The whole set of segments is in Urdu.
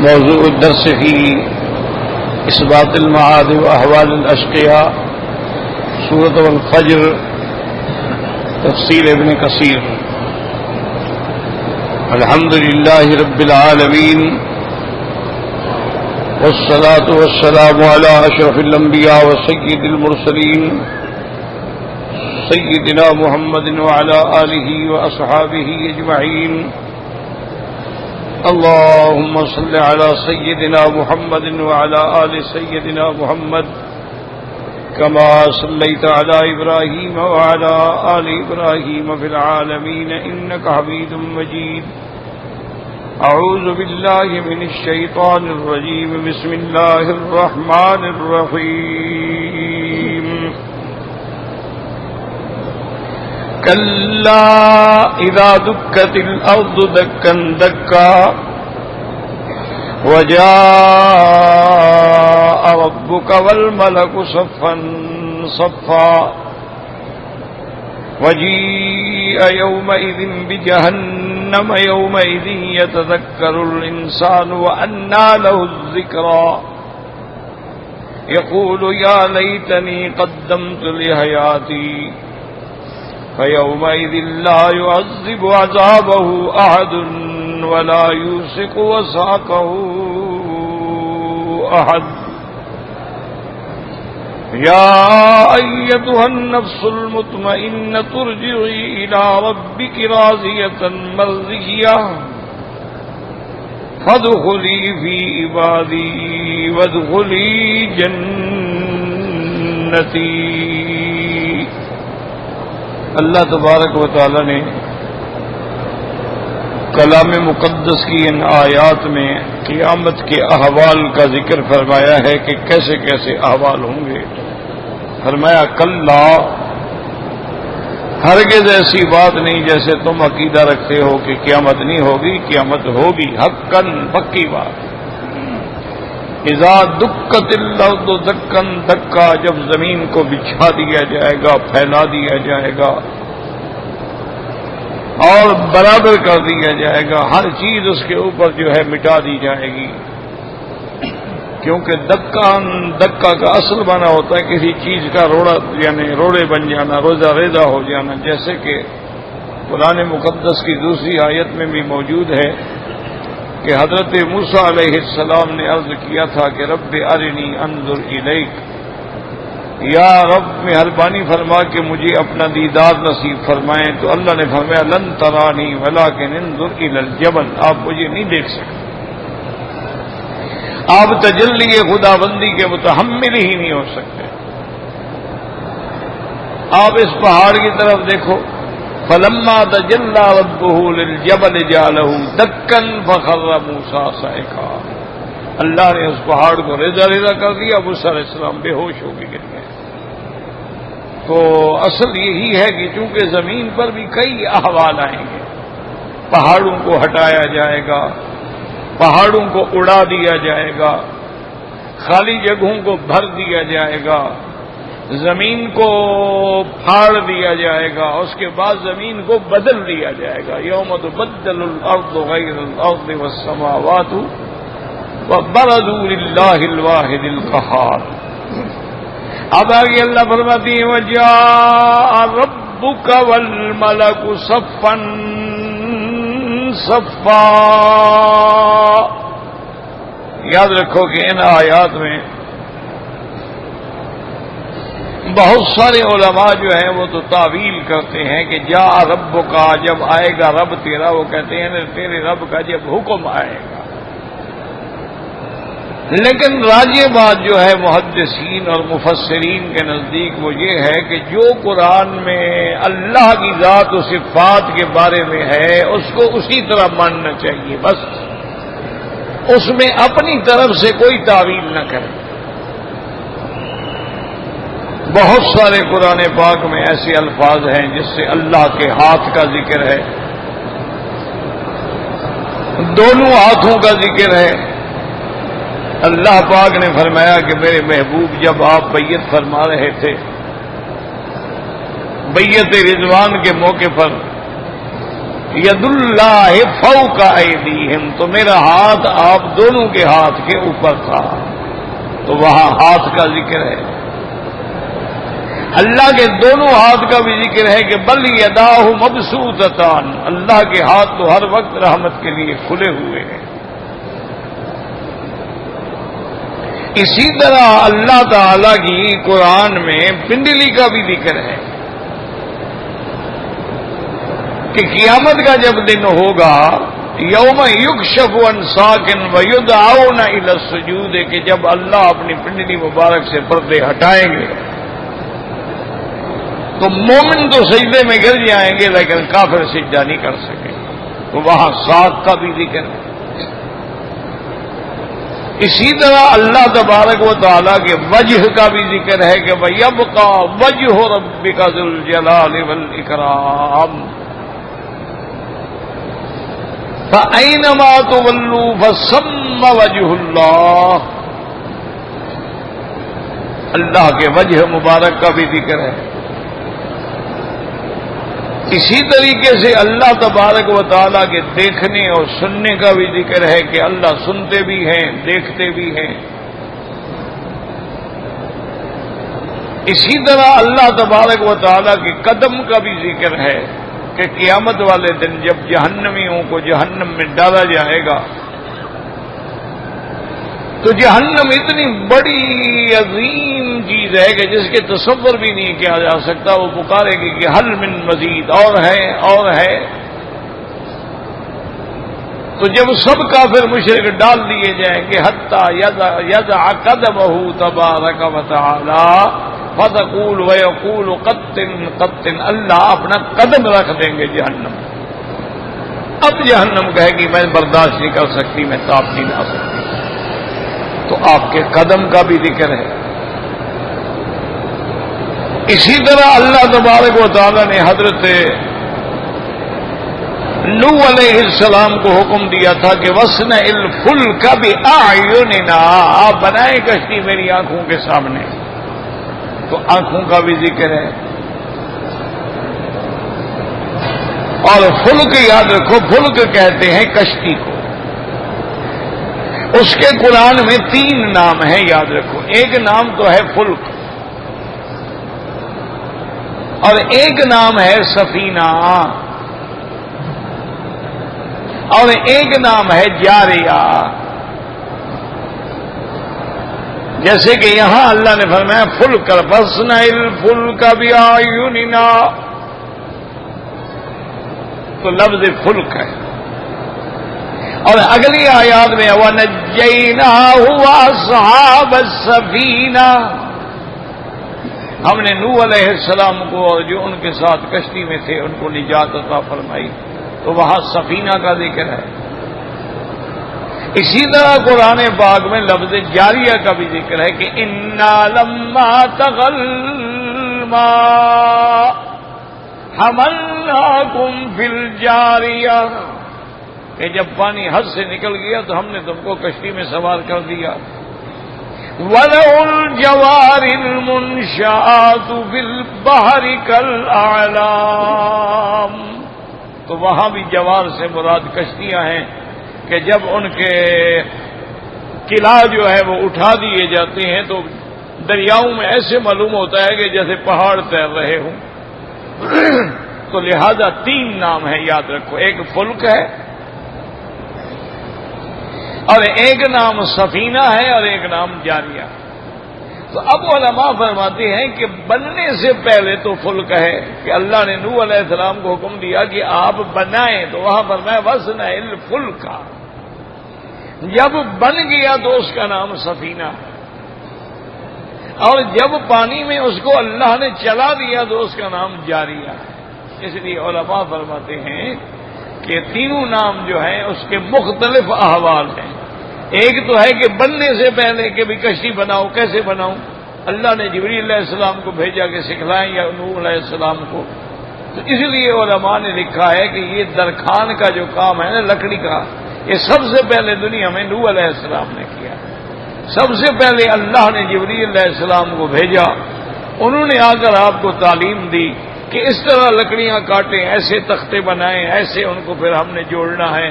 موضوع الدرس في إثبات المعاد وأحوال الأشقياء سورة الفجر تفسير ابن كثير. الحمد لله رب العالمين والصلاة والسلام على أشرف الأنبياء وسيد المرسلين سيدنا محمد وعلى آله وأصحابه أجمعين. اللهم صل على سيدنا محمد وعلى آل سيدنا محمد كما صليت على إبراهيم وعلى آل إبراهيم في العالمين إنك حميد مجيد. أعوذ بالله من الشيطان الرجيم. بسم الله الرحمن الرحيم. كلا إذا دكت الأرض دكا دكا وجاء ربك والملك صفا صفا وجيء يومئذ بجهنم يومئذ يتذكر الإنسان وأنى له الذكرى يقول يا ليتني قدمت لحياتي فيومئذ لا يعذب عذابه أحد ولا يوثق وثاقه أحد. يا أيتها النفس المطمئنة ارجعي إلى ربك راضية مرضية فادخلي في عبادي وادخلي جنتي. اللہ تبارک و تعالی نے کلام مقدس کی ان آیات میں قیامت کے احوال کا ذکر فرمایا ہے کہ کیسے کیسے احوال ہوں گے. فرمایا کلا، ہرگز ایسی بات نہیں جیسے تم عقیدہ رکھتے ہو کہ قیامت نہیں ہوگی. قیامت ہوگی، حقاً پکی بات. اذا دکت الارض دکن دکا، جب زمین کو بچھا دیا جائے گا، پھیلا دیا جائے گا اور برابر کر دیا جائے گا، ہر چیز اس کے اوپر جو ہے مٹا دی جائے گی. کیونکہ دکا کا اصل معنی ہوتا ہے کسی چیز کا روڑا، یعنی روڑے بن جانا، روزہ ریزہ ہو جانا. جیسے کہ قرآن مقدس کی دوسری آیت میں بھی موجود ہے کہ حضرت موسیٰ علیہ السلام نے عرض کیا تھا کہ رب ارنی انظر الیک، یا رب مہربانی فرما کہ مجھے اپنا دیدار نصیب فرمائیں. تو اللہ نے فرمایا لن ترانی ولکن انظر الی الجبل، آپ مجھے نہیں دیکھ سکتے، آپ تجلی خدا بندی کے متحمل ہی نہیں ہو سکتے. آپ اس پہاڑ کی طرف دیکھو، فلما تجلی ربہ للجبل جعلہ دکا فخر موسیٰ صعقا، اللہ نے اس پہاڑ کو ریزہ ریزہ کر دیا، موسیٰ علیہ السلام بے ہوش ہو کے گر گئے. تو اصل یہی ہے کہ چونکہ زمین پر بھی کئی احوال آئیں گے، پہاڑوں کو ہٹایا جائے گا، پہاڑوں کو اڑا دیا جائے گا، خالی جگہوں کو بھر دیا جائے گا، زمین کو پھاڑ دیا جائے گا، اس کے بعد زمین کو بدل دیا جائے گا. یوم تبدل الارض غیر الارض والسماوات وبرزوا للہ الواحد القہار. اب آگے اللہ فرماتی ہے وجاء ربک والملک صفا صفا. یاد رکھو کہ ان آیات میں بہت سارے علماء جو ہیں وہ تو تعویل کرتے ہیں کہ جا رب کا، جب آئے گا رب تیرا، وہ کہتے ہیں تیرے رب کا جب حکم آئے گا. لیکن راجح بات جو ہے محدثین اور مفسرین کے نزدیک وہ یہ ہے کہ جو قرآن میں اللہ کی ذات و صفات کے بارے میں ہے اس کو اسی طرح ماننا چاہیے، بس اس میں اپنی طرف سے کوئی تعویل نہ کرے. بہت سارے قرآن پاک میں ایسے الفاظ ہیں جس سے اللہ کے ہاتھ کا ذکر ہے، دونوں ہاتھوں کا ذکر ہے. اللہ پاک نے فرمایا کہ میرے محبوب جب آپ بیعت فرما رہے تھے، بیعت رضوان کے موقع پر ید اللہ فوق ایدیہم، تو میرا ہاتھ آپ دونوں کے ہاتھ کے اوپر تھا، تو وہاں ہاتھ کا ذکر ہے۔ اللہ کے دونوں ہاتھ کا بھی ذکر ہے کہ بل یداہ مبسوطتان، اللہ کے ہاتھ تو ہر وقت رحمت کے لیے کھلے ہوئے ہیں۔ اسی طرح اللہ تعالی کی قرآن میں پنڈلی کا بھی ذکر ہے کہ قیامت کا جب دن ہوگا، یوم یکشف عن ساق ویدعون الی السجود، کہ جب اللہ اپنی پنڈلی مبارک سے پردے ہٹائیں گے تو مومن تو سجدے میں گر جائیں گے لیکن کافر سجدہ نہیں کر سکیں، تو وہاں ساق کا بھی ذکر ہے۔ اسی طرح اللہ تبارک و تعالیٰ کے وجہ کا بھی ذکر ہے کہ وَيَبْقَى وَجْهُ رَبِّكَ ذُو الْجَلَالِ وَالْإِكْرَامِ فَأَيْنَمَا تُوَلُّوا فَثَمَّ وَجْهُ اللَّهِ، اللہ کے وجہ مبارک کا بھی ذکر ہے۔ اسی طریقے سے اللہ تبارک و تعالیٰ کے دیکھنے اور سننے کا بھی ذکر ہے کہ اللہ سنتے بھی ہیں، دیکھتے بھی ہیں۔ اسی طرح اللہ تبارک و تعالیٰ کے قدم کا بھی ذکر ہے کہ قیامت والے دن جب جہنمیوں کو جہنم میں ڈالا جائے گا تو جہنم اتنی بڑی عظیم چیز ہے کہ جس کے تصور بھی نہیں کیا جا سکتا، وہ پکارے گی کہ حل من مزید، اور ہے اور ہے۔ تو جب سب کافر مشرک ڈال دیے جائیں گے حتی یضع قدمہ تبارک و تعالی فتقول ویقول قطن قطن، اللہ اپنا قدم رکھ دیں گے جہنم۔ اب جہنم کہے گی میں برداشت نہیں کر سکتی، میں تاپ نہیں لا سکتی، تو آپ کے قدم کا بھی ذکر ہے۔ اسی طرح اللہ تبارک و تعالی نے حضرت نوح علیہ السلام کو حکم دیا تھا کہ وَاصْنَعِ الْفُلْكَ بِأَعْيُنِنَا، آپ بنائیں کشتی میری آنکھوں کے سامنے، تو آنکھوں کا بھی ذکر ہے۔ اور فلک یاد رکھو، فلک کہتے ہیں کشتی کو، اس کے قرآن میں 3 نام ہیں، یاد رکھو۔ ایک نام تو ہے فلک، اور ایک نام ہے سفینہ، اور ایک نام ہے جاریہ۔ جیسے کہ یہاں اللہ نے فرمایا فلک فَاصْنَعِ الْفُلْكَ بِأَعْيُنِنَا، تو لفظ فلک ہے۔ اور اگلی آیات میں وَنَجَّيْنَاهُ وَأَصْحَابَ السَّفِينَةِ، ہم نے نوح علیہ السلام کو اور جو ان کے ساتھ کشتی میں تھے ان کو نجات عطا فرمائی، تو وہاں سفینہ کا ذکر ہے۔ اسی طرح قرآن پاک میں لفظ جاریہ کا بھی ذکر ہے کہ اِنَّا لَمَّا طَغَى الْمَاءُ حَمَلْنَاكُمْ فِي الْجَارِيَةِ، کہ جب پانی حد سے نکل گیا تو ہم نے تم کو کشتی میں سوار کر دیا۔ وَلَهُ الْجَوَارِ الْمُنشَآتُ فِي الْبَحْرِ كَالْأَعْلَامِ، تو وہاں بھی جوار سے مراد کشتیاں ہیں کہ جب ان کے قلعہ جو ہے وہ اٹھا دیے جاتے ہیں تو دریاؤں میں ایسے معلوم ہوتا ہے کہ جیسے پہاڑ تیر رہے ہوں۔ تو لہذا 3 نام ہیں، یاد رکھو، ایک فلک ہے اور ایک نام سفینہ ہے اور ایک نام جاریہ۔ تو اب علماء فرماتے ہیں کہ بننے سے پہلے تو فلک ہے کہ اللہ نے نوح علیہ السلام کو حکم دیا کہ آپ بنائیں، تو وہاں فرمایا وَاصْنَعِ الْفُلْكَ، جب بن گیا تو اس کا نام سفینہ ہے، اور جب پانی میں اس کو اللہ نے چلا دیا تو اس کا نام جاریہ ہے۔ اس لیے علماء فرماتے ہیں کہ تینوں نام جو ہیں اس کے مختلف احوال ہیں۔ ایک تو ہے کہ بننے سے پہلے کہ بھی کشتی بناؤ، کیسے بناؤں، اللہ نے جبریل علیہ السلام کو بھیجا کہ سکھلائیں یا نوح علیہ السلام کو، تو اس لیے علماء نے لکھا ہے کہ یہ درخان کا جو کام ہے نا، لکڑی کا، یہ سب سے پہلے دنیا میں نوح علیہ السلام نے کیا۔ سب سے پہلے اللہ نے جبریل علیہ السلام کو بھیجا، انہوں نے آ کر آپ کو تعلیم دی کہ اس طرح لکڑیاں کاٹیں، ایسے تختے بنائیں، ایسے ان کو پھر ہم نے جوڑنا ہے،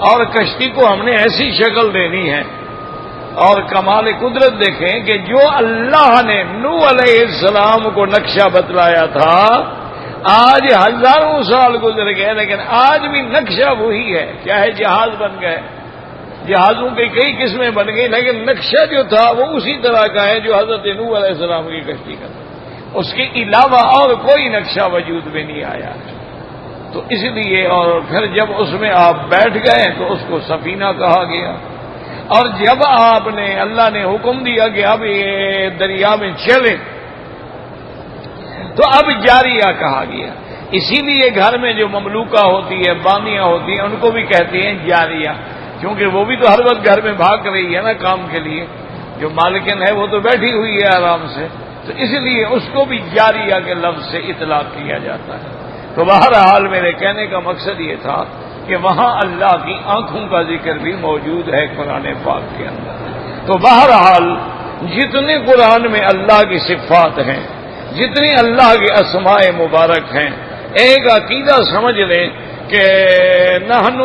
اور کشتی کو ہم نے ایسی شکل دینی ہے۔ اور کمال قدرت دیکھیں کہ جو اللہ نے نوح علیہ السلام کو نقشہ بتلایا تھا، آج ہزاروں سال گزر گئے لیکن آج بھی نقشہ وہی ہے۔ چاہے جہاز بن گئے، جہازوں کی کئی قسمیں بن گئی، لیکن نقشہ جو تھا وہ اسی طرح کا ہے جو حضرت نوح علیہ السلام کی کشتی کا تھا۔ اس کے علاوہ اور کوئی نقشہ وجود میں نہیں آیا۔ تو اس لیے اور پھر جب اس میں آپ بیٹھ گئے تو اس کو سفینہ کہا گیا، اور جب آپ نے اللہ نے حکم دیا کہ اب یہ دریا میں چلیں تو اب جاریہ کہا گیا۔ اسی لیے گھر میں جو مملوکہ ہوتی ہے، بانیاں ہوتی ہیں، ان کو بھی کہتے ہیں جاریہ، کیونکہ وہ بھی تو ہر وقت گھر میں بھاگ رہی ہے نا کام کے لیے۔ جو مالکن ہے وہ تو بیٹھی ہوئی ہے آرام سے، تو اس لیے اس کو بھی جاریہ کے لفظ سے اطلاق کیا جاتا ہے۔ تو بہرحال میرے کہنے کا مقصد یہ تھا کہ وہاں اللہ کی آنکھوں کا ذکر بھی موجود ہے قرآن پاک کے اندر۔ تو بہرحال جتنے قرآن میں اللہ کی صفات ہیں، جتنی اللہ کے اسماء مبارک ہیں، ایک عقیدہ سمجھ لیں کہ نحن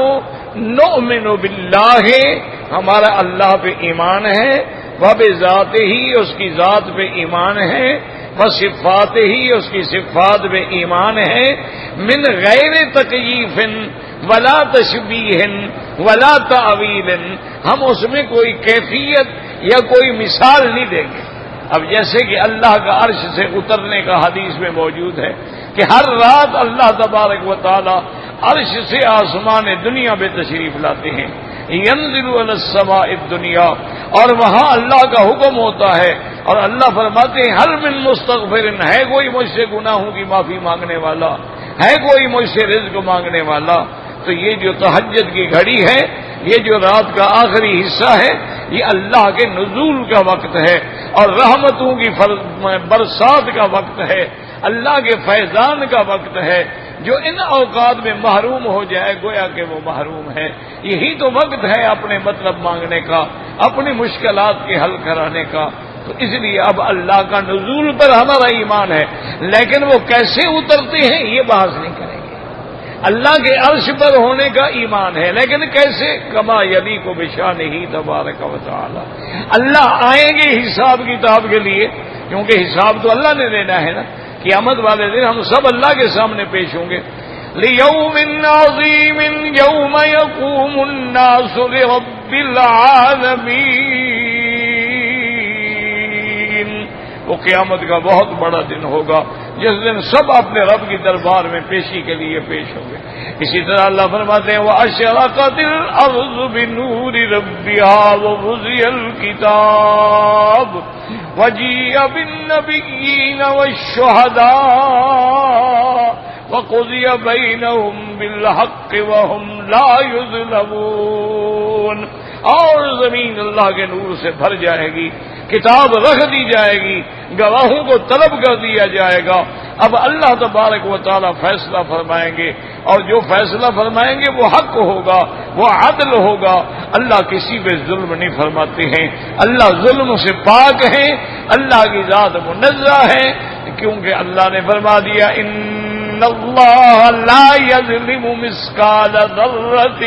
نؤمن باللہ، ہمارا اللہ پہ ایمان ہے، وبذاتہ ہی، اس کی ذات پہ ایمان ہے، وصفات ہی، اس کی صفات پہ ایمان ہے، من غیر تکییف ولا تشبیہ ولا تعویل، ہم اس میں کوئی کیفیت یا کوئی مثال نہیں دیں گے۔ اب جیسے کہ اللہ کا عرش سے اترنے کا حدیث میں موجود ہے کہ ہر رات اللہ تبارک و تعالی عرش سے آسمان دنیا میں تشریف لاتے ہیں، ینزل علی السماء الدنیا، اور وہاں اللہ کا حکم ہوتا ہے اور اللہ فرماتے ہیں هل من مستغفر، ہے کوئی مجھ سے گناہوں کی معافی مانگنے والا، ہے کوئی مجھ سے رزق مانگنے والا۔ تو یہ جو تہجد کی گھڑی ہے، یہ جو رات کا آخری حصہ ہے، یہ اللہ کے نزول کا وقت ہے اور رحمتوں کی برسات کا وقت ہے، اللہ کے فیضان کا وقت ہے۔ جو ان اوقات میں محروم ہو جائے گویا کہ وہ محروم ہے۔ یہی تو وقت ہے اپنے مطلب مانگنے کا، اپنی مشکلات کے حل کرانے کا۔ تو اس لیے اب اللہ کا نزول پر ہمارا ایمان ہے، لیکن وہ کیسے اترتے ہیں یہ بحث نہیں کریں گے۔ اللہ کے عرش پر ہونے کا ایمان ہے، لیکن کیسے؟ کما یلیق بشانہ تبارک و تعالی، اللہ آئیں گے حساب کتاب کے لیے، کیونکہ حساب تو اللہ نے دینا ہے نا۔ قیامت والے دن ہم سب اللہ کے سامنے پیش ہوں گے۔ لیوم عظیم یوم یقوم الناس لرب العالمین، وہ قیامت کا بہت بڑا دن ہوگا جس دن سب اپنے رب کی دربار میں پیشی کے لیے پیش ہوں گے۔ اسی طرح اللہ فرماتے ہیں وَأَشْرَقَتِ الْأَرْضُ بِنُورِ رَبِّهَا وَوُضِعَ الْكِتَابُ وَجِيءَ بِالنَّبِيِّينَ وَالشُّهَدَاءِ وَقُضِيَ بَيْنَهُم بِالْحَقِّ وَهُمْ لَا يُظْلَمُونَ، اور زمین اللہ کے نور سے بھر جائے گی، کتاب رکھ دی جائے گی، گواہوں کو طلب کر دیا جائے گا۔ اب اللہ تبارک و تعالی فیصلہ فرمائیں گے، اور جو فیصلہ فرمائیں گے وہ حق ہوگا، وہ عدل ہوگا۔ اللہ کسی پہ ظلم نہیں فرماتے ہیں، اللہ ظلم سے پاک ہیں، اللہ کی ذات منزہ ہے، کیونکہ اللہ نے فرما دیا ان اللہ لا یظلم مثقال ذرۃ،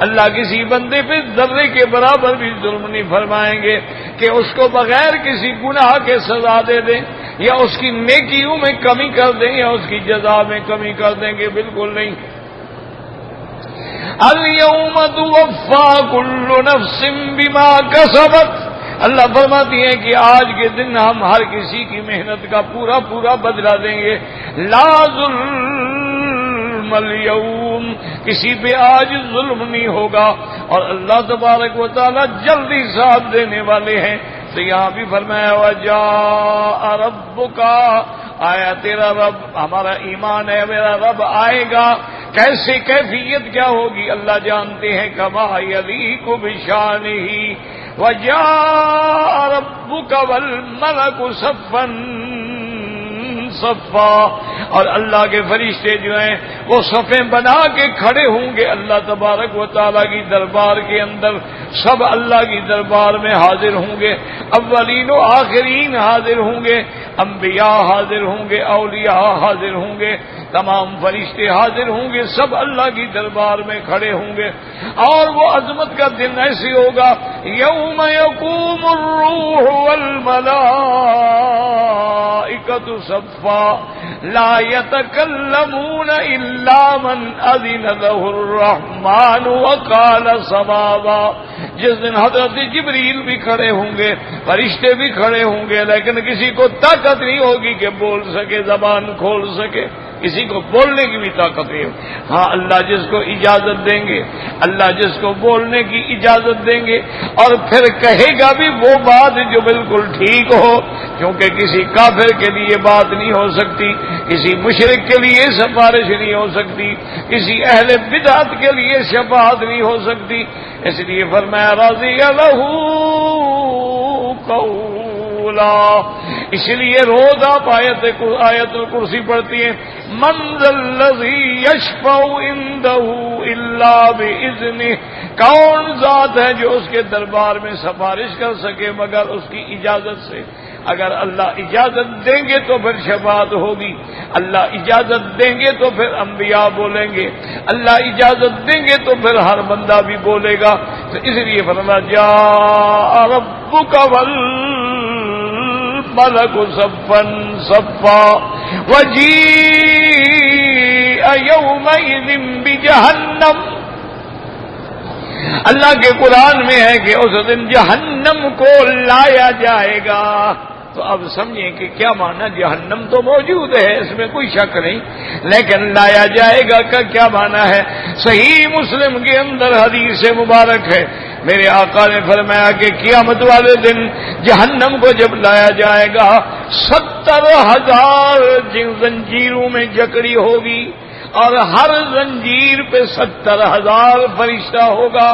اللہ کسی بندے پہ ذرے کے برابر بھی ظلم نہیں فرمائیں گے کہ اس کو بغیر کسی گناہ کے سزا دے دیں یا اس کی نیکیوں میں کمی کر دیں یا اس کی جزا میں کمی کر دیں گے، بالکل نہیں۔ الیوم توفی کل نفس بما کسبت، اللہ فرماتی ہے کہ آج کے دن ہم ہر کسی کی محنت کا پورا پورا بدلہ دیں گے۔ لا ظلم اليوم، کسی پہ آج ظلم نہیں ہوگا، اور اللہ تبارک و تعالی جلدی ساتھ دینے والے ہیں۔ تو یہاں بھی فرمایا وجاء ربک، آیا تیرا رب، ہمارا ایمان ہے میرا رب آئے گا، کیسے کیفیت کیا ہوگی اللہ جانتے ہیں۔ کما یلیق بشانہ وجاء ربک والملک صفا صفا، اور اللہ کے فرشتے جو ہیں وہ صفیں بنا کے کھڑے ہوں گے اللہ تبارک و تعالیٰ کی دربار کے اندر، سب اللہ کی دربار میں حاضر ہوں گے، اولین و آخرین حاضر ہوں گے، انبیاء حاضر ہوں گے، اولیاء حاضر ہوں گے، تمام فرشتے حاضر ہوں گے، سب اللہ کی دربار میں کھڑے ہوں گے، اور وہ عظمت کا دن ایسے ہوگا یوم یقوم الروح والملائکۃ صفا لا يتکلمون الا من اذن له الرحمن وقال صوابا۔ جس دن حضرت جبریل بھی کھڑے ہوں گے، فرشتے بھی کھڑے ہوں گے، لیکن کسی کو طاقت نہیں ہوگی کہ بول سکے، زبان کھول سکے، کسی کو بولنے کی بھی طاقت نہیں ہوگی۔ ہاں اللہ جس کو اجازت دیں گے، اللہ جس کو بولنے کی اجازت دیں گے، اور پھر کہے گا بھی وہ بات جو بالکل ٹھیک ہو، کیونکہ کسی کافر کے لیے بات نہیں ہو سکتی، کسی مشرک کے لیے سفارش نہیں ہو سکتی، کسی اہل بدعت کے لیے شفاعت نہیں ہو سکتی، اس لیے فرمایا رضی لہ قولا۔ اس لیے روز آپ آیت الکرسی پڑھتی ہیں، من ذا الذی یشفع عندہ الا باذنہ، کون ذات ہے جو اس کے دربار میں سفارش کر سکے مگر اس کی اجازت سے۔ اگر اللہ اجازت دیں گے تو پھر شفاعت ہوگی، اللہ اجازت دیں گے تو پھر انبیاء بولیں گے، اللہ اجازت دیں گے تو پھر ہر بندہ بھی بولے گا۔ تو اس لیے فرمایا جاء ربک والملک صفا صفا وجیء یومئذ بجہنم۔ اللہ کے قرآن میں ہے کہ اس دن جہنم کو لایا جائے گا۔ تو اب سمجھیں کہ کیا معنی، جہنم تو موجود ہے، اس میں کوئی شک نہیں، لیکن لایا جائے گا کا کیا معنی ہے؟ صحیح مسلم کے اندر حدیث مبارک ہے، میرے آقا نے فرمایا کہ قیامت والے دن جہنم کو جب لایا جائے گا 70,000 زنجیروں میں جکڑی ہوگی، اور ہر زنجیر پہ 70,000 فرشتہ ہوگا۔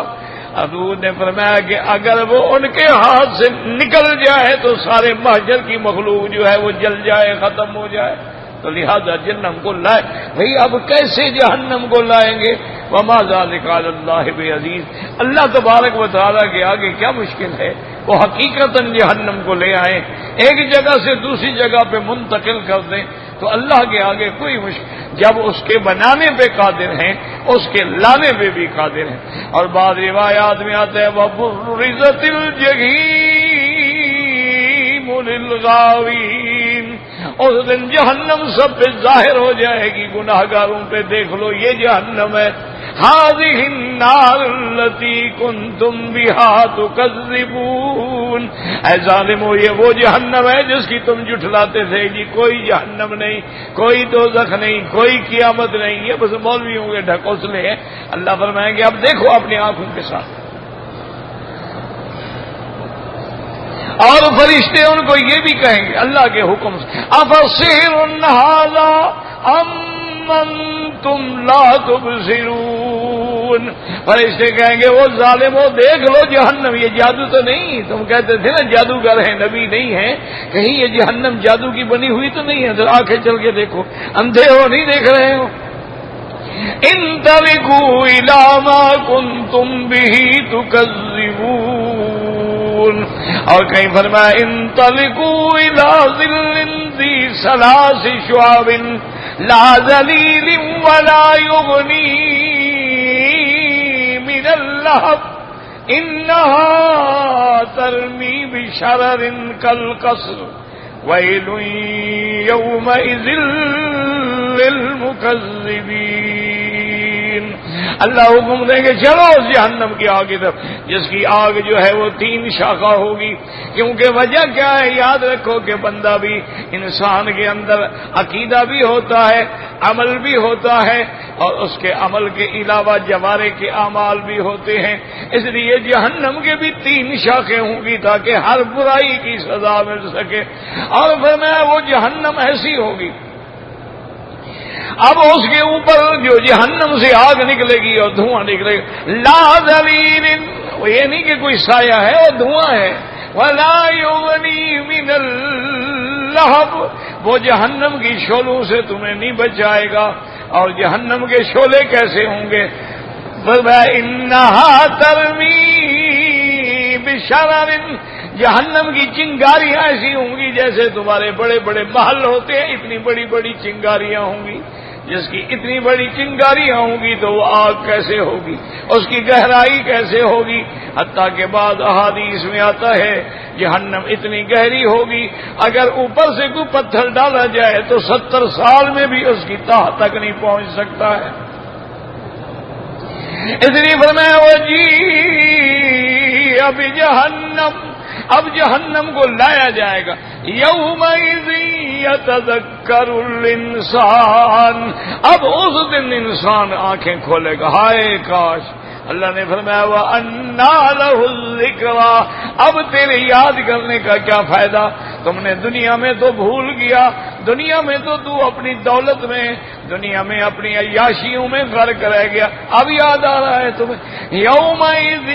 حضور نے فرمایا کہ اگر وہ ان کے ہاتھ سے نکل جائے تو سارے محشر کی مخلوق جو ہے وہ جل جائے، ختم ہو جائے۔ تو لہذا جہنم کو لائے، بھئی اب کیسے جہنم کو لائیں گے؟ وما ذلک علی اللہ بعزیز، اللہ تبارک و تعالیٰ کے آگے کیا مشکل ہے؟ وہ حقیقتاً جہنم کو لے آئیں، ایک جگہ سے دوسری جگہ پہ منتقل کر دیں، تو اللہ کے آگے کوئی مشکل، جب اس کے بنانے پہ قادر ہیں اس کے لانے پہ بھی قادر ہیں۔ اور بعض روایات میں آتا ہے وَبُرِّزَتِ الْجَحِيمُ لِلْغَاوِينَ، اس دن جہنم سب پہ ظاہر ہو جائے گی، گناہگاروں پہ دیکھ لو یہ جہنم ہے، هذه النار التي كنتم بها تكذبون، اے ظالمو یہ وہ جہنم ہے جس کی تم جھٹلاتے تھے، جی کوئی جہنم نہیں، کوئی دوزخ نہیں، کوئی قیامت نہیں، یہ بس مولویوں کے ڈھکوسلے ہیں۔ اللہ فرمائیں گے اب دیکھو اپنی آنکھوں کے ساتھ، اور فرشتے ان کو یہ بھی کہیں گے اللہ کے حکم سے افسحر ھذا ام انتم لا تبصرون، فرشتے کہیں گے وہ ظالمو دیکھ لو جہنم، یہ جادو تو نہیں، تم کہتے تھے نا جادوگر ہیں نبی نہیں ہیں، کہیں یہ جہنم جادو کی بنی ہوئی تو نہیں ہے، ذرا آنکھیں چل کے دیکھو، اندھے ہو نہیں دیکھ رہے ہو۔ انطلقوا الی ما کنتم بہ تکذبون، اور کہیں فرمایا انطلقوا الی ظل ذی ثلاث شعب لا ذلیل ولا یغنی من اللہب انہا ترمی بشرر کالقصر ویل یومئذ للمکذبین۔ اللہ حکم دیں گے چلو اس جہنم کی آگ کی طرف، جس کی آگ جو ہے وہ 3 شاخہ ہوگی، کیونکہ وجہ کیا ہے؟ یاد رکھو کہ بندہ بھی، انسان کے اندر عقیدہ بھی ہوتا ہے، عمل بھی ہوتا ہے، اور اس کے عمل کے علاوہ جوارے کے اعمال بھی ہوتے ہیں، اس لیے جہنم کے بھی 3 شاخیں ہوں گی تاکہ ہر برائی کی سزا مل سکے۔ اور فرمایا وہ جہنم ایسی ہوگی، اب اس کے اوپر جو جہنم سے آگ نکلے گی اور دھواں نکلے گا، لا ذلیل، یہ نہیں کہ کوئی سایہ ہے، وہ دھواں ہے، ولا یغنی من اللہب، وہ جہنم کی شعلوں سے تمہیں نہیں بچائے گا۔ اور جہنم کے شعلے کیسے ہوں گے؟ انہا ترمی بشرر، جہنم کی چنگاریاں ایسی ہوں گی جیسے تمہارے بڑے بڑے محل ہوتے ہیں، اتنی بڑی بڑی چنگاریاں ہوں گی. جس کی اتنی بڑی چنگاریاں ہوں گی تو وہ آگ کیسے ہوگی، اس کی گہرائی کیسے ہوگی. حتیٰ کہ بعض احادیث میں آتا ہے جہنم اتنی گہری ہوگی اگر اوپر سے کوئی پتھر ڈالا جائے تو 70 سال میں بھی اس کی تہہ تک نہیں پہنچ سکتا ہے. اس لیے فرمایا وہ جی اب جہنم کو لایا جائے گا. یومئذ یتذکر الانسان، اب اس دن انسان آنکھیں کھولے گا. ہائے کاش. اللہ نے فرمایا وَأَنَّىٰ لَهُ الذِّكْرَىٰ، اب تیرے یاد کرنے کا کیا فائدہ، تم نے دنیا میں تو بھول گیا، دنیا میں تو اپنی دولت میں، دنیا میں اپنی عیاشیوں میں غرق رہ گیا، اب یاد آ رہا ہے تمہیں. یومئذ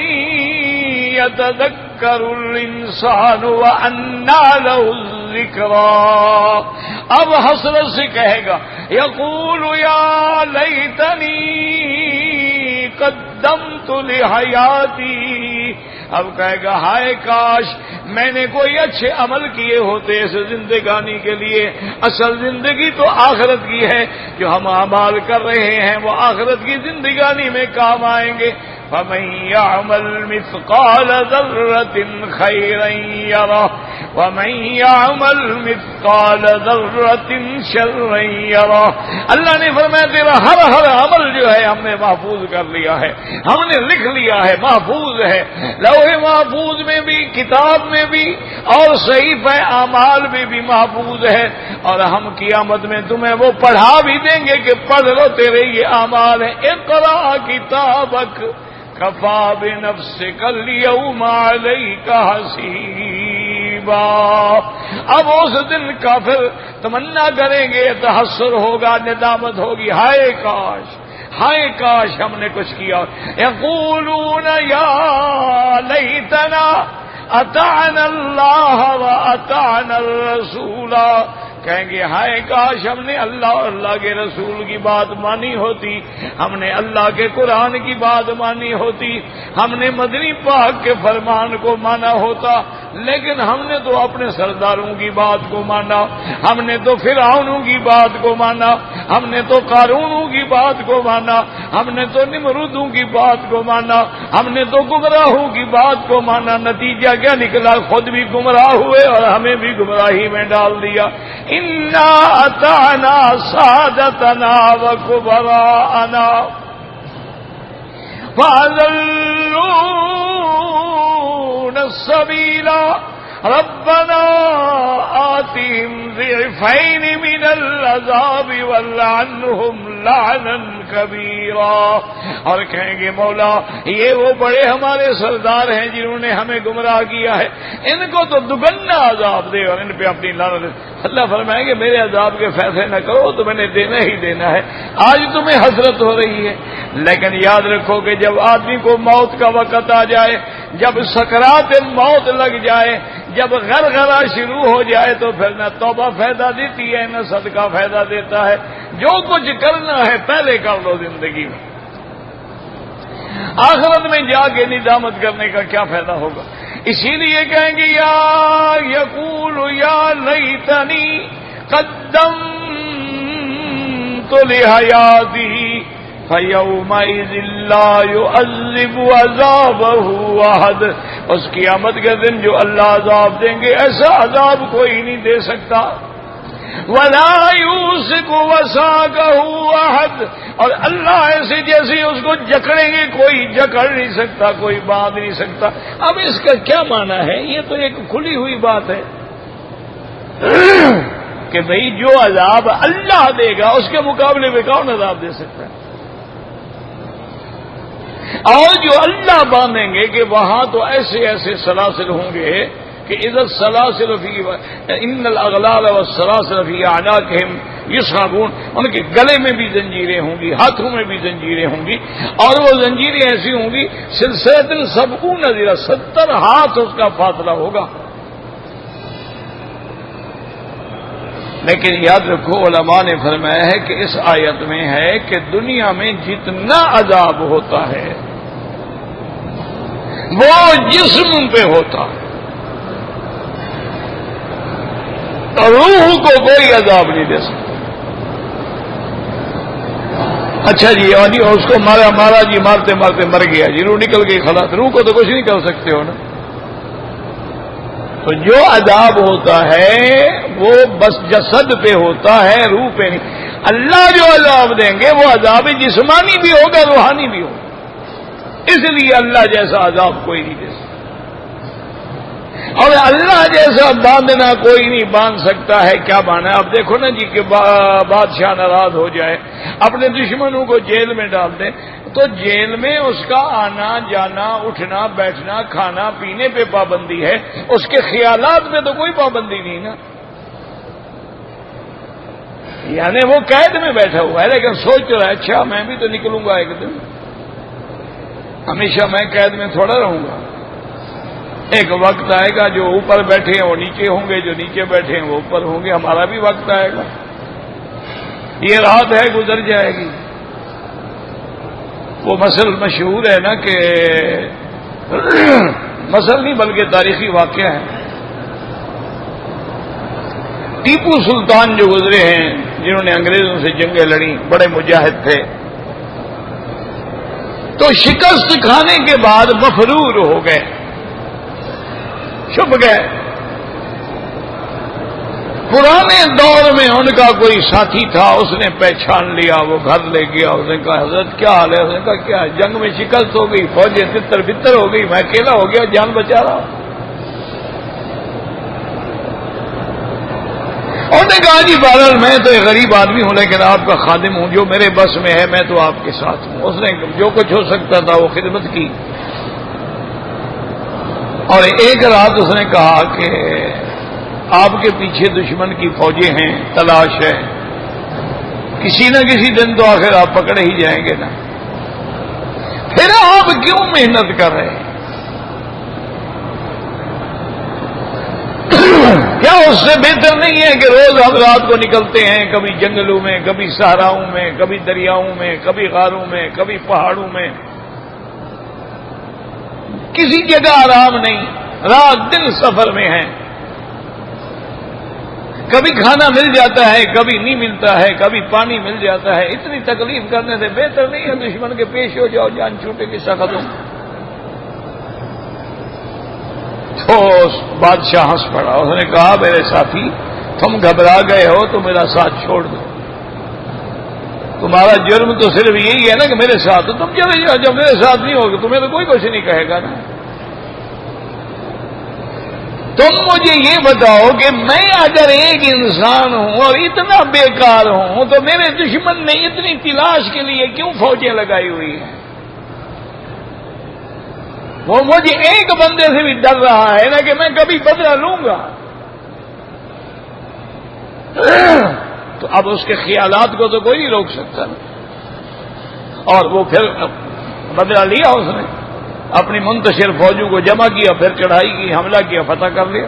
یتذکر الانسان وَأَنَّىٰ لَهُ الذِّكْرَىٰ، اب حسرت سے کہے گا یقول یا لیتنی قدمت لحیاتی، اب کہے گا ہائے کاش میں نے کوئی اچھے عمل کیے ہوتے اس زندگانی کے لیے. اصل زندگی تو آخرت کی ہے، جو ہم اعمال کر رہے ہیں وہ آخرت کی زندگانی میں کام آئیں گے. فَمَن يَعْمَلْ مِثْقَالَ ذَرَّةٍ خَيْرًا يَرَهُ وَمَن يَعْمَلْ مِثْقَالَ ذَرَّةٍ شَرًّا يَرَهُ. اللہ نے فرمایا تیرا ہر عمل جو ہے ہم نے محفوظ کر لیا ہے، ہم نے لکھ لیا ہے، محفوظ ہے لوح محفوظ میں بھی، کتاب میں بھی، اور صحیفہ اعمال میں بھی محفوظ ہے. اور ہم قیامت میں تمہیں وہ پڑھا بھی دیں گے کہ پڑھ لو تیرے یہ اعمال ہیں. اقرا کتابک کفا بنفسک الیوم علیک حسیبا. اب اس دن کافر تمنا کریں گے، تحسر ہوگا، ندامت ہوگی، ہائے کاش ہم نے کچھ کیا. یقولون یا لیتنا اطعنا اللہ واطعنا الرسول، کہیں گے ہائے کاش ہم نے اللہ اور اللہ کے رسول کی بات مانی ہوتی، ہم نے اللہ کے قرآن کی بات مانی ہوتی، ہم نے مدنی پاک کے فرمان کو مانا ہوتا. لیکن ہم نے تو اپنے سرداروں کی بات کو مانا، ہم نے تو فرعونوں کی بات کو مانا، ہم نے تو قارونوں کی بات کو مانا، ہم نے تو نمرودوں کی بات کو مانا، ہم نے تو گمراہوں کی بات کو مانا. نتیجہ کیا نکلا؟ خود بھی گمراہ ہوئے اور ہمیں بھی گمراہی میں ڈال دیا. انا اطعنا سادتنا وکبراءنا فأضلونا السبیل ربنا آتهم ضعفین من العذاب والعنهم لعنا کبیرا. اور کہیں گے مولا یہ وہ بڑے ہمارے سردار ہیں جنہوں نے ہمیں گمراہ کیا ہے، ان کو تو دگنا عذاب دے اور ان پہ اپنی لعنت. اللہ فرمائیں گے میرے عذاب کے فیصلے نہ کرو تو میں نے دینا ہی دینا ہے. آج تمہیں حسرت ہو رہی ہے، لیکن یاد رکھو کہ جب آدمی کو موت کا وقت آ جائے، جب سکرات موت لگ جائے، جب غرغرہ شروع ہو جائے تو پھر نہ توبہ فائدہ دیتی ہے نہ صدقہ فائدہ دیتا ہے. جو کچھ کرنا ہے پہلے کر لو زندگی میں، آخرت میں جا کے ندامت کرنے کا کیا فائدہ ہوگا. اسی لیے کہیں گے یا یقول یا لیتنی قدمت لحیاتی فَيَوْمَئِذٍ لَّا يُعَذِّبُ عَذَابَهُ أَحَدٌ. اس قیامت کے دن جو اللہ عذاب دیں گے ایسا عذاب کوئی نہیں دے سکتا. وَلَا يُوثِقُ وَثَاقَهُ أَحَدٌ، اور اللہ ایسے جیسے اس کو جکڑیں گے کوئی جکڑ نہیں سکتا، کوئی باندھ نہیں سکتا. اب اس کا کیا معنی ہے؟ یہ تو ایک کھلی ہوئی بات ہے کہ بھئی جو عذاب اللہ دے گا اس کے مقابلے میں کون عذاب دے سکتا ہے. اور جو اللہ باندھیں گے کہ وہاں تو ایسے ایسے سلاسل ہوں گے کہ اذا السلاسل فی ان الاغلال والسلاسل فی اعناقہم یسحبون، ان کے گلے میں بھی زنجیریں ہوں گی، ہاتھوں میں بھی زنجیریں ہوں گی، اور وہ زنجیریں ایسی ہوں گی سلسلۃ 70 ذراع، 70 ہاتھ اس کا فاصلہ ہوگا. لیکن یاد رکھو علماء نے فرمایا ہے کہ اس آیت میں ہے کہ دنیا میں جتنا عذاب ہوتا ہے وہ جسم پہ ہوتا ہے. روح کو کوئی عذاب نہیں دے سکتا. اچھا جی اور اس کو مارا جی، مارتے مارتے مر گیا جی، روح نکل گئی خلاص. روح کو تو کچھ نہیں کر سکتے ہو نا. تو جو عذاب ہوتا ہے وہ بس جسد پہ ہوتا ہے، روح پہ نہیں. اللہ جو عذاب دیں گے وہ عذاب جسمانی بھی ہوگا، روحانی بھی ہوگا. اس لیے اللہ جیسا عذاب کوئی نہیں دے سکتا، اور اللہ جیسا باندھنا کوئی نہیں باندھ سکتا ہے. کیا باندھنا ہے؟ اب دیکھو نا جی کہ بادشاہ ناراض ہو جائے، اپنے دشمنوں کو جیل میں ڈال دے، تو جیل میں اس کا آنا جانا، اٹھنا بیٹھنا، کھانا پینے پہ پابندی ہے، اس کے خیالات میں تو کوئی پابندی نہیں نا. یعنی وہ قید میں بیٹھا ہوا ہے لیکن سوچ رہا ہے اچھا میں بھی تو نکلوں گا ایک دن، ہمیشہ میں قید میں تھوڑا رہوں گا. ایک وقت آئے گا جو اوپر بیٹھے ہیں وہ نیچے ہوں گے، جو نیچے بیٹھے ہیں وہ اوپر ہوں گے. ہمارا بھی وقت آئے گا، یہ رات ہے گزر جائے گی. وہ مسئلہ مشہور ہے نا کہ مسئلہ نہیں بلکہ تاریخی واقعہ ہے. ٹیپو سلطان جو گزرے ہیں، جنہوں نے انگریزوں سے جنگیں لڑیں، بڑے مجاہد تھے، تو شکست کھانے کے بعد مفرور ہو گئے، چھپ گئے. پرانے دور میں ان کا کوئی ساتھی تھا، اس نے پہچان لیا، وہ گھر لے گیا. اس نے کہا حضرت کیا حال ہے؟ اس نے کہا کیا جنگ میں شکست ہو گئی، فوجیں تتر بتر ہو گئی، میں اکیلا ہو گیا، جان بچا رہا. انہوں نے کہا جی بہرحال میں تو ایک غریب آدمی ہوں لیکن آپ کا خادم ہوں، جو میرے بس میں ہے میں تو آپ کے ساتھ ہوں. اس نے جو کچھ ہو سکتا تھا وہ خدمت کی. اور ایک رات اس نے کہا کہ آپ کے پیچھے دشمن کی فوجیں ہیں، تلاش ہے، کسی نہ کسی دن تو آخر آپ پکڑے ہی جائیں گے نا، پھر آپ کیوں محنت کر رہے ہیں؟ کیا اس سے بہتر نہیں ہے کہ روز ہم رات کو نکلتے ہیں، کبھی جنگلوں میں، کبھی صحراؤں میں، کبھی دریاؤں میں، کبھی غاروں میں، کبھی پہاڑوں میں، کسی جگہ آرام نہیں، رات دن سفر میں ہیں. کبھی کھانا مل جاتا ہے، کبھی نہیں ملتا ہے، کبھی پانی مل جاتا ہے. اتنی تکلیف کرنے سے بہتر نہیں ہے دشمن کے پیش ہو جاؤ، جان چھوٹے کی سخت ہو. تو بادشاہ ہنس پڑا. اس نے کہا میرے ساتھی تم گھبرا گئے ہو تو میرا ساتھ چھوڑ دو. تمہارا جرم تو صرف یہی ہے نا کہ میرے ساتھ، تو تم چلے جاؤ. جب میرے ساتھ نہیں ہوگے تمہیں تو کوئی کچھ نہیں کہے گا نا. تم مجھے یہ بتاؤ کہ میں اگر ایک انسان ہوں اور اتنا بیکار ہوں تو میرے دشمن نے اتنی تلاش کے لیے کیوں فوجیں لگائی ہوئی ہیں؟ وہ مجھے ایک بندے سے بھی ڈر رہا ہے نا کہ میں کبھی بدلہ لوں گا. تو اب اس کے خیالات کو تو کوئی نہیں روک سکتا نا. اور وہ پھر بدلہ لیا، اس نے اپنی منتشر فوجوں کو جمع کیا، پھر چڑھائی کی، حملہ کیا، فتح کر لیا.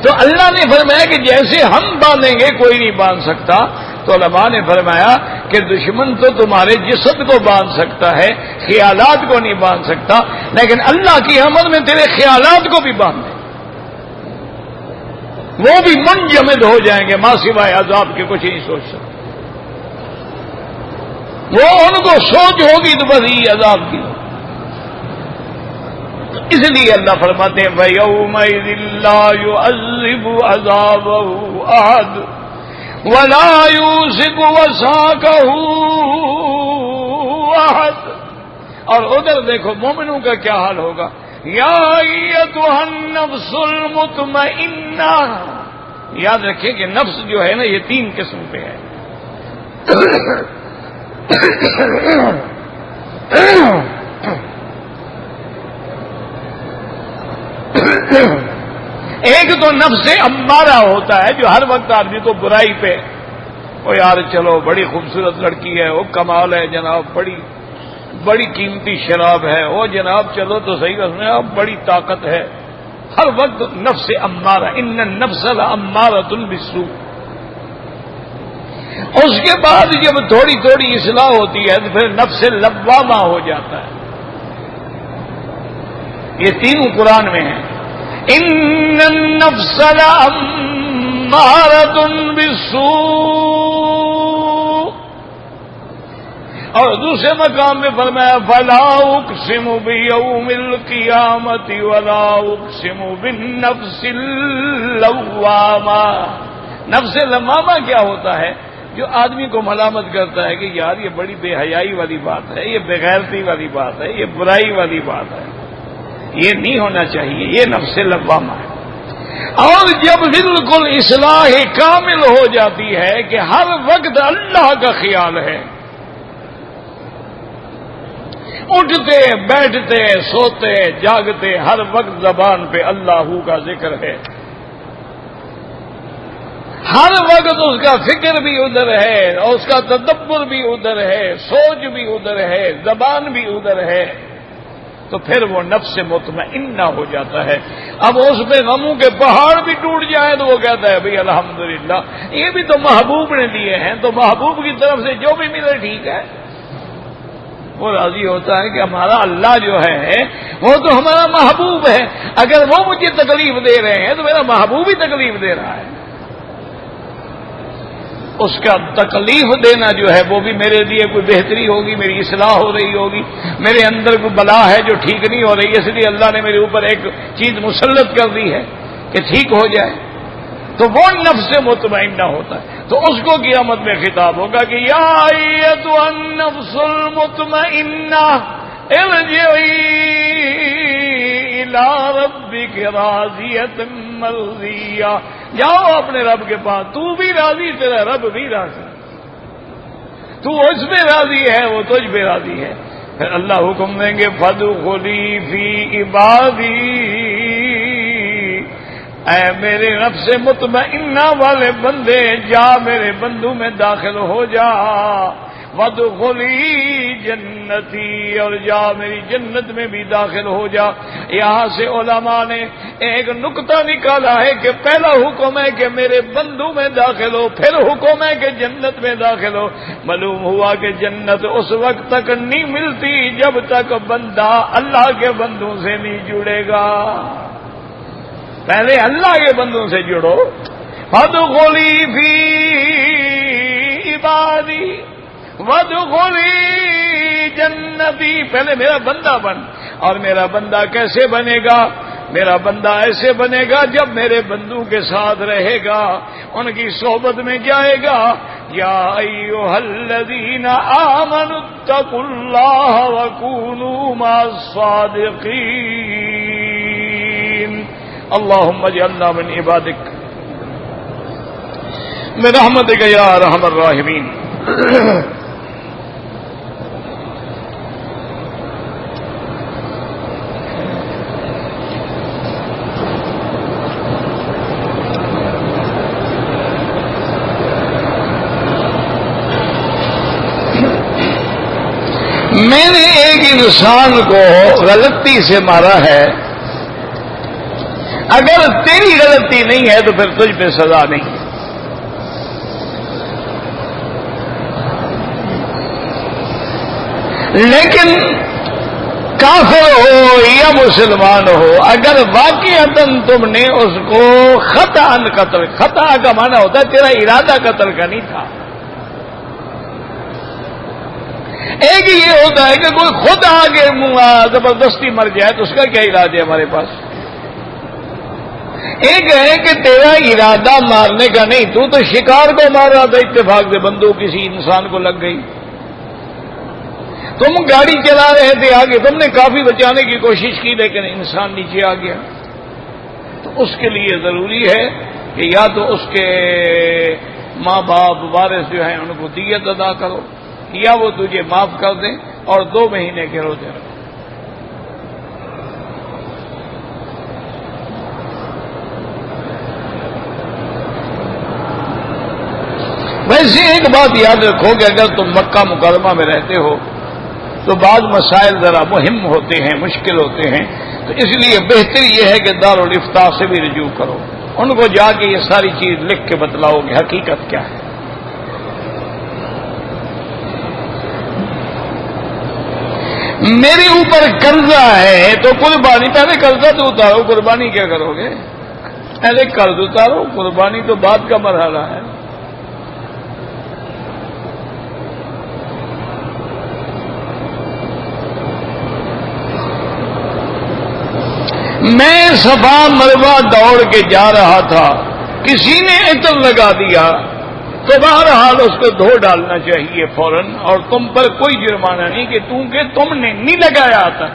تو اللہ نے فرمایا کہ جیسے ہم باندھیں گے کوئی نہیں باندھ سکتا. تو علماء نے فرمایا کہ دشمن تو تمہارے جسد کو باندھ سکتا ہے، خیالات کو نہیں باندھ سکتا، لیکن اللہ کی رحمت میں تیرے خیالات کو بھی باندھ دے، وہ بھی منجمد ہو جائیں گے، ماں سوائے عذاب کے کچھ نہیں سوچ سکتے. وہ ان کو سوچ ہوگی تو بس یہ عذاب کی. اس لیے اللہ فرماتے ہیں فَيَوْمَئِذٍ لَّا يُعَذِّبُ عَذَابَهُ أَحَدٌ وَلَا يُوثِقُ وَثَاقَهُ أَحَدٌ. اور ادھر دیکھو مومنوں کا کیا حال ہوگا. یا ایتھا النفس المطمئنہ. یاد رکھیں کہ نفس جو ہے نا یہ 3 قسم پہ ہے. ایک تو نفس امارہ ہوتا ہے جو ہر وقت آدمی کو برائی پہ، وہ یار چلو بڑی خوبصورت لڑکی ہے، وہ کمال ہے جناب، بڑی قیمتی شراب ہے، وہ جناب چلو تو صحیح، اس میں اب بڑی طاقت ہے. ہر وقت نفس امارہ، ان النفس لامارۃ بالسوء. اس کے بعد جب تھوڑی تھوڑی اصلاح ہوتی ہے تو پھر نفس لوامہ ہو جاتا ہے. یہ تینوں قرآن میں ہیں. ان النفس لأمارة بالسوء. اور دوسرے مقام میں فرمایا فلا اقسم بیوم القیامت ولا اقسم بالنفس اللوامہ. نفس لوامہ کیا ہوتا ہے؟ جو آدمی کو ملامت کرتا ہے کہ یار یہ بڑی بے حیائی والی بات ہے، یہ بغیرتی والی بات ہے، یہ برائی والی بات ہے، یہ نہیں ہونا چاہیے. یہ نفس لوامہ ہے. اور جب بالکل اصلاح کامل ہو جاتی ہے کہ ہر وقت اللہ کا خیال ہے، اٹھتے بیٹھتے سوتے جاگتے ہر وقت زبان پہ اللہ کا ذکر ہے، ہر وقت اس کا فکر بھی ادھر ہے اور اس کا تدبر بھی ادھر ہے، سوچ بھی ادھر ہے، زبان بھی ادھر ہے، تو پھر وہ نفس مطمئنہ ہو جاتا ہے. اب اس پہ غموں کے پہاڑ بھی ٹوٹ جائے تو وہ کہتا ہے بھئی الحمدللہ یہ بھی تو محبوب نے دیے ہیں، تو محبوب کی طرف سے جو بھی ملے ٹھیک ہے. وہ راضی ہوتا ہے کہ ہمارا اللہ جو ہے وہ تو ہمارا محبوب ہے، اگر وہ مجھے تکلیف دے رہے ہیں تو میرا محبوب ہی تکلیف دے رہا ہے. اس کا تکلیف دینا جو ہے وہ بھی میرے لیے کوئی بہتری ہوگی، میری اصلاح ہو رہی ہوگی، میرے اندر کوئی بلا ہے جو ٹھیک نہیں ہو رہی، اس لیے اللہ نے میرے اوپر ایک چیز مسلط کر دی ہے کہ ٹھیک ہو جائے. تو وہ نفس مطمئنہ ہوتا ہے. تو اس کو قیامت میں خطاب ہوگا کہ یا ایتھا النفس المطمئنہ ارجعی الی ربک راضیۃ مرضیہ. جاؤ اپنے رب کے پاس، تو بھی راضی تیرا رب بھی راضی، تو اس میں راضی ہے وہ تجھ پہ راضی ہے. پھر اللہ حکم دیں گے فادخلی فی عبادی، اے میرے نفس مطمئنہ والے بندے جا میرے بندوں میں داخل ہو جا. وادخلی جنتی، اور جا میری جنت میں بھی داخل ہو جا. یہاں سے علماء نے ایک نقطہ نکالا ہے کہ پہلا حکم ہے کہ میرے بندوں میں داخل ہو، پھر حکم ہے کہ جنت میں داخل ہو. معلوم ہوا کہ جنت اس وقت تک نہیں ملتی جب تک بندہ اللہ کے بندوں سے نہیں جڑے گا. پہلے اللہ کے بندوں سے جڑو. فادخلی فی عبادی وادخلی جنتی. پہلے میرا بندہ بن. اور میرا بندہ کیسے بنے گا؟ میرا بندہ ایسے بنے گا جب میرے بندوں کے ساتھ رہے گا، ان کی صحبت میں جائے گا. یا ایھا الذین آمنوا اتقوا اللہ وکونوا مع الصادقین. اللهم اجعلنا من عبادك برحمتك يا ارحم الراحمين. میں نے ایک انسان کو غلطی سے مارا ہے، اگر تیری غلطی نہیں ہے تو پھر تجھ پہ سزا نہیں. لیکن کافر ہو یا مسلمان ہو، اگر واقعتاً تم نے اس کو خطأ قتل، خطأ کا معنی ہوتا ہے تیرا ارادہ قتل کا نہیں تھا. ایک یہ ہوتا ہے کہ کوئی خود آگے زبردستی مر جائے تو اس کا کیا علاج ہے ہمارے پاس. ایک ہے کہ تیرا ارادہ مارنے کا نہیں، تو شکار کو مار رہا تھا، اتفاق سے بندوق کسی انسان کو لگ گئی. تم گاڑی چلا رہے تھے آگے، تم نے کافی بچانے کی کوشش کی لیکن انسان نیچے آ گیا. تو اس کے لیے ضروری ہے کہ یا تو اس کے ماں باپ وارث جو ہیں ان کو دیت ادا کرو، یا وہ تجھے معاف کر دیں اور 2 مہینے کے روزے رکھو. ویسے ایک بات یاد رکھو کہ اگر تم مکہ مکرمہ میں رہتے ہو تو بعض مسائل ذرا مہم ہوتے ہیں، مشکل ہوتے ہیں، تو اس لیے بہتر یہ ہے کہ دارالافتاء سے بھی رجوع کرو، ان کو جا کے یہ ساری چیز لکھ کے بتلاؤ کہ حقیقت کیا ہے. میرے اوپر قرضہ ہے تو قربانی، پہلے قرضہ تو اتارو، قربانی کیا کرو گے؟ ارے قرض اتارو، قربانی تو بعد کا مرحلہ ہے. میں صفا مروہ دوڑ کے جا رہا تھا، کسی نے عطر لگا دیا تو بہرحال اس کو دھو ڈالنا چاہیے فوراً، اور تم پر کوئی جرمانہ نہیں کہ تم نے نہیں لگایا تھا،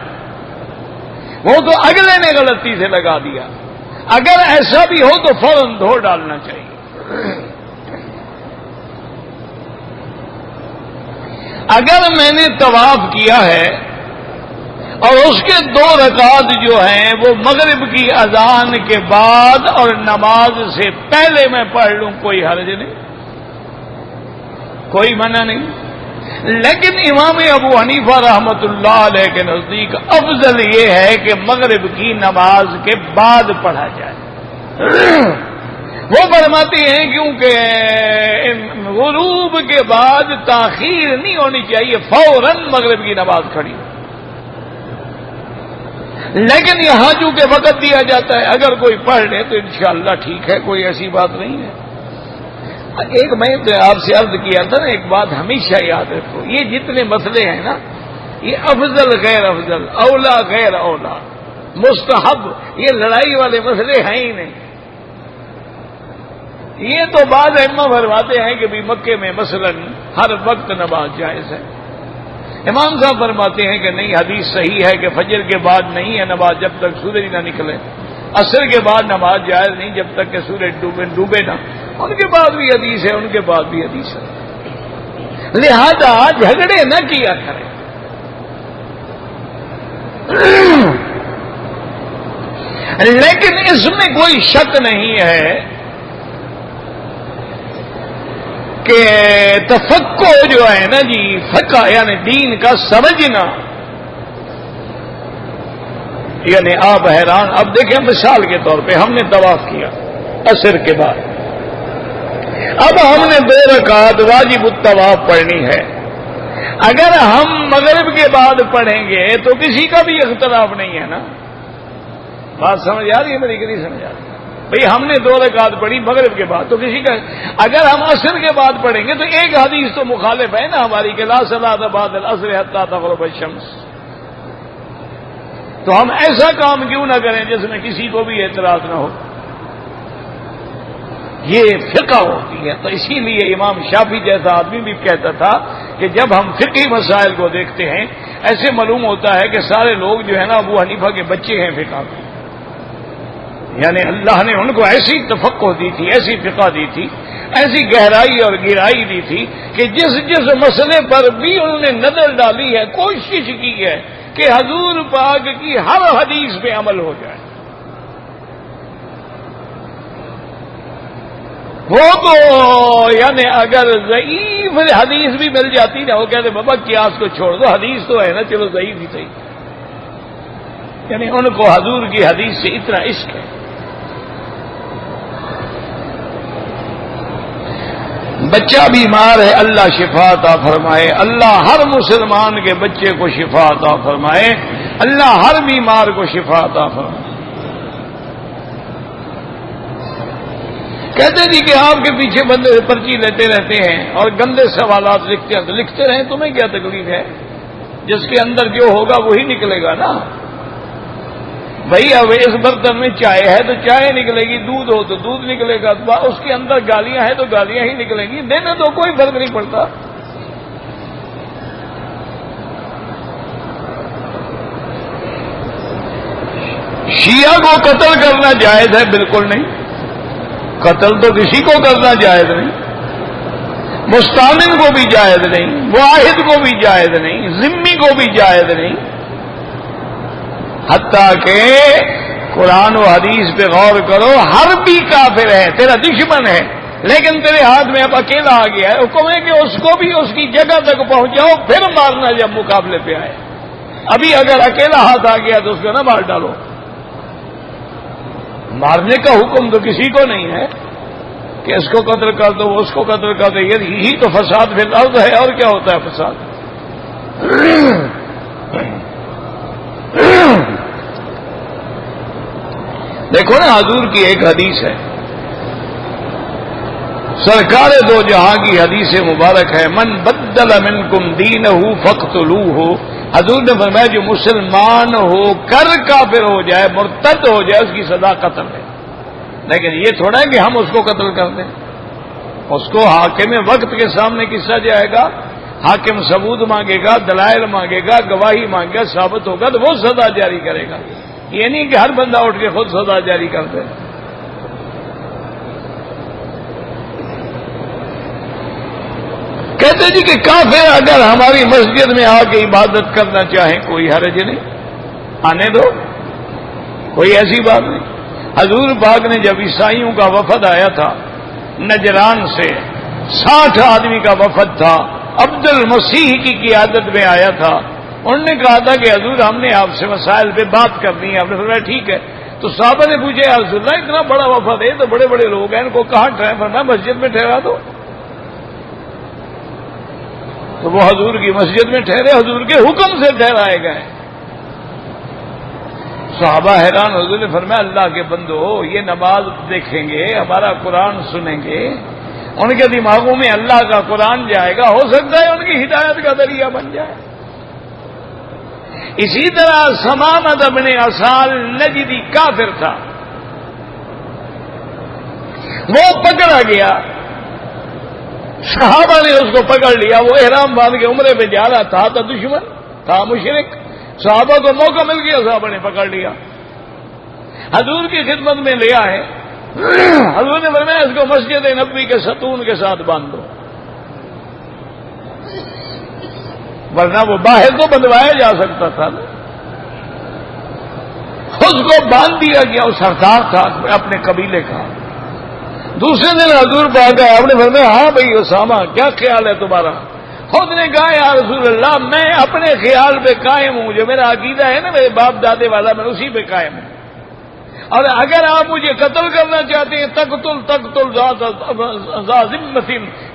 وہ تو اگلے نے غلطی سے لگا دیا. اگر ایسا بھی ہو تو فوراً دھو ڈالنا چاہیے. اگر میں نے طواف کیا ہے اور اس کے 2 رکعت جو ہیں وہ مغرب کی اذان کے بعد اور نماز سے پہلے میں پڑھ لوں، کوئی حرج نہیں، کوئی منع نہیں. لیکن امام ابو حنیفہ رحمت اللہ علیہ کے نزدیک افضل یہ ہے کہ مغرب کی نماز کے بعد پڑھا جائے. وہ فرماتے ہیں کیونکہ غروب کے بعد تاخیر نہیں ہونی چاہیے، فوراً مغرب کی نماز کھڑی. لیکن یہاں چونکہ وقت دیا جاتا ہے، اگر کوئی پڑھ لے تو انشاءاللہ ٹھیک ہے، کوئی ایسی بات نہیں ہے. ایک میں تو آپ سے عرض کیا تھا نا، ایک بات ہمیشہ یاد رکھو، یہ جتنے مسئلے ہیں نا، یہ افضل غیر افضل، اولا غیر اولا، مستحب، یہ لڑائی والے مسئلے ہیں ہی نہیں. یہ تو بعض ائمہ فرماتے ہیں کہ بھی مکے میں مثلا ہر وقت نماز جائز ہے. امام صاحب فرماتے ہیں کہ نہیں، حدیث صحیح ہے کہ فجر کے بعد نہیں ہے نماز جب تک سورج نہ نکلے، عصر کے بعد نماز جائز نہیں جب تک کہ سورج ڈوبے نہ. ان کے بعد بھی حدیث ہے، ان کے بعد بھی حدیث ہے. لہذا جھگڑے نہ کیا کریں. لیکن اس میں کوئی شک نہیں ہے کہ تفقہ جو ہے نا جی، فقہ یعنی دین کا سمجھنا، یعنی آپ حیران. اب دیکھیں مثال کے طور پہ ہم نے طواف کیا عصر کے بعد، اب ہم نے 2 رکعت واجب الطواف پڑھنی ہے. اگر ہم مغرب کے بعد پڑھیں گے تو کسی کا بھی اختلاف نہیں ہے نا. بات سمجھ آ رہی ہے میری کہ نہیں سمجھ آ رہی؟ بھئی ہم نے 2 رکعت پڑھی مغرب کے بعد تو کسی کا، اگر ہم عصر کے بعد پڑھیں گے تو ایک حدیث تو مخالف ہے نا ہماری کہ لا صلاۃ بعد العصر حتی تغرب الشمس. تو ہم ایسا کام کیوں نہ کریں جس میں کسی کو بھی اعتراض نہ ہو. یہ فقہ ہوتی ہے. تو اسی لیے امام شافعی جیسا آدمی بھی کہتا تھا کہ جب ہم فقہی مسائل کو دیکھتے ہیں ایسے معلوم ہوتا ہے کہ سارے لوگ جو ہے نا ابو حنیفہ کے بچے ہیں فقہ میں. یعنی اللہ نے ان کو ایسی تفقہ دی تھی، ایسی فقہ دی تھی، ایسی گہرائی اور گہرائی دی تھی کہ جس مسئلے پر بھی انہوں نے نظر ڈالی ہے، کوشش کی ہے کہ حضور پاک کی ہر حدیث پہ عمل ہو جائے. وہ تو یعنی اگر ضعیف حدیث بھی مل جاتی نا، وہ کہتے بابا قیاس کو چھوڑ دو، حدیث تو ہے نا، چلو ضعیف ہی صحیح. یعنی ان کو حضور کی حدیث سے اتنا عشق ہے. بچہ بیمار ہے، اللہ شفا عطا فرمائے. اللہ ہر مسلمان کے بچے کو شفا عطا فرمائے. اللہ ہر بیمار کو شفا عطا فرمائے. کہتے جی کہ آپ کے پیچھے بندے پرچی لیتے رہتے ہیں اور گندے سوالات لکھتے ہیں. تو لکھتے رہیں، تمہیں کیا تکلیف ہے؟ جس کے اندر جو ہوگا وہی نکلے گا نا. بھائی اب اس برتن میں چائے ہے تو چائے نکلے گی، دودھ ہو تو دودھ نکلے گا، اس کے اندر گالیاں ہیں تو گالیاں ہی نکلیں گی. دینے تو کوئی فرق نہیں پڑتا. شیعہ کو قتل کرنا جائز ہے؟ بالکل نہیں. قتل تو کسی کو کرنا جائز نہیں. مستامن کو بھی جائز نہیں، واحد کو بھی جائز نہیں، ذمی کو بھی جائز نہیں. حتیٰ کہ قرآن و حدیث پہ غور کرو، ہر بھی کافر ہے، تیرا دشمن ہے، لیکن تیرے ہاتھ میں اب اکیلا آ گیا ہے، حکم ہے کہ اس کو بھی اس کی جگہ تک پہنچاؤ، پھر مارنا جب مقابلے پہ آئے. ابھی اگر اکیلا ہاتھ آ گیا تو اس کو نہ مار ڈالو. مارنے کا حکم تو کسی کو نہیں ہے کہ اس کو قتل کر دو، اس کو قتل کر دو. یہی تو فساد فی الارض ہے. اور کیا ہوتا ہے فساد؟ دیکھو نا حضور کی ایک حدیث ہے، سرکار دو جہاں کی حدیث مبارک ہے، من بدل منکم دینہ فاقتلوہ، حضور نے فرمایا جو مسلمان ہو کر کافر ہو جائے، مرتد ہو جائے، اس کی سزا قتل ہے۔ لیکن یہ تھوڑا ہے کہ ہم اس کو قتل کر دیں، اس کو حاکم وقت کے سامنے قصہ جائے گا، حاکم ثبوت مانگے گا، دلائل مانگے گا، گواہی مانگے گا، ثابت ہوگا تو وہ سزا جاری کرے گا۔ یہ نہیں کہ ہر بندہ اٹھ کے خود سزا جاری کر دے۔ کہتے جی کہ کافر اگر ہماری مسجد میں آ کے عبادت کرنا چاہیں کوئی حرج نہیں، آنے دو، کوئی ایسی بات نہیں۔ حضور پاک نے جب عیسائیوں کا وفد آیا تھا نجران سے، 60 آدمی کا وفد تھا، عبد المسیح کی قیادت میں آیا تھا، انہوں نے کہا تھا کہ حضور ہم نے آپ سے مسائل پہ بات کرنی ہے۔ آپ نے فرمایا ٹھیک ہے۔ تو صحابہ نے پوچھا یا رسول اللہ اتنا بڑا وفد ہے تو بڑے بڑے لوگ ہیں، ان کو کہاں ٹھہرائیں؟ فرمایا مسجد میں ٹھہرا دو۔ تو وہ حضور کی مسجد میں ٹھہرے، حضور کے حکم سے ٹھہرائے گئے۔ صحابہ حیران، حضور نے فرمایا اللہ کے بندو یہ نماز دیکھیں گے، ہمارا قرآن سنیں گے، ان کے دماغوں میں اللہ کا قرآن جائے گا، ہو سکتا ہے ان کی ہدایت کا ذریعہ بن جائے۔ اسی طرح سمامت ابن اسال نجدی کافر تھا، وہ پکڑا گیا، صحابہ نے اس کو پکڑ لیا، وہ احرام باندھ کے عمرے پہ جا رہا تھا دشمن تھا، مشرک، صحابہ کو موقع مل گیا، صحابہ نے پکڑ لیا، حضور کی خدمت میں لیا ہے۔ حضور نے فرمایا اس کو مسجد نبوی کے ستون کے ساتھ باندھ دو، ورنہ وہ باہر تو بندوایا جا سکتا تھا نا۔ اس کو باندھ دیا گیا، وہ سردار تھا اپنے قبیلے کا۔ دوسرے دن حضور پاک آئے، آپ نے فرمایا ہاں بھائی اسامہ کیا خیال ہے تمہارا؟ خود نے کہا یا رسول اللہ میں اپنے خیال پہ قائم ہوں، جو میرا عقیدہ ہے نا میرے باپ دادے والا، میں اسی پہ قائم ہوں، اور اگر آپ مجھے قتل کرنا چاہتے ہیں تقتل ذا ذمۃ،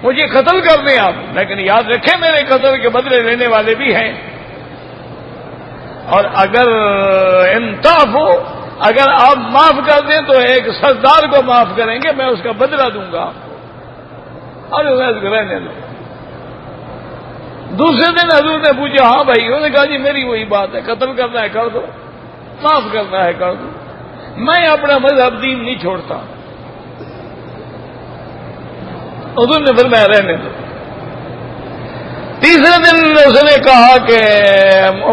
مجھے قتل کر دیں آپ، لیکن یاد رکھیں میرے قتل کے بدلے لینے والے بھی ہیں، اور اگر انصاف ہو، اگر آپ معاف کر دیں تو ایک سردار کو معاف کریں گے، میں اس کا بدلہ دوں گا، اور رہنے دو۔ دوسرے دن حضور نے پوچھا ہاں بھائی، انہوں نے کہا جی میری وہی بات ہے، قتل کرنا ہے کر دو، معاف کرنا ہے کر دو، میں اپنا مذہب دین نہیں چھوڑتا۔ حضور نے فرمایا رہنے دو۔ تیسرے دن اس نے کہا کہ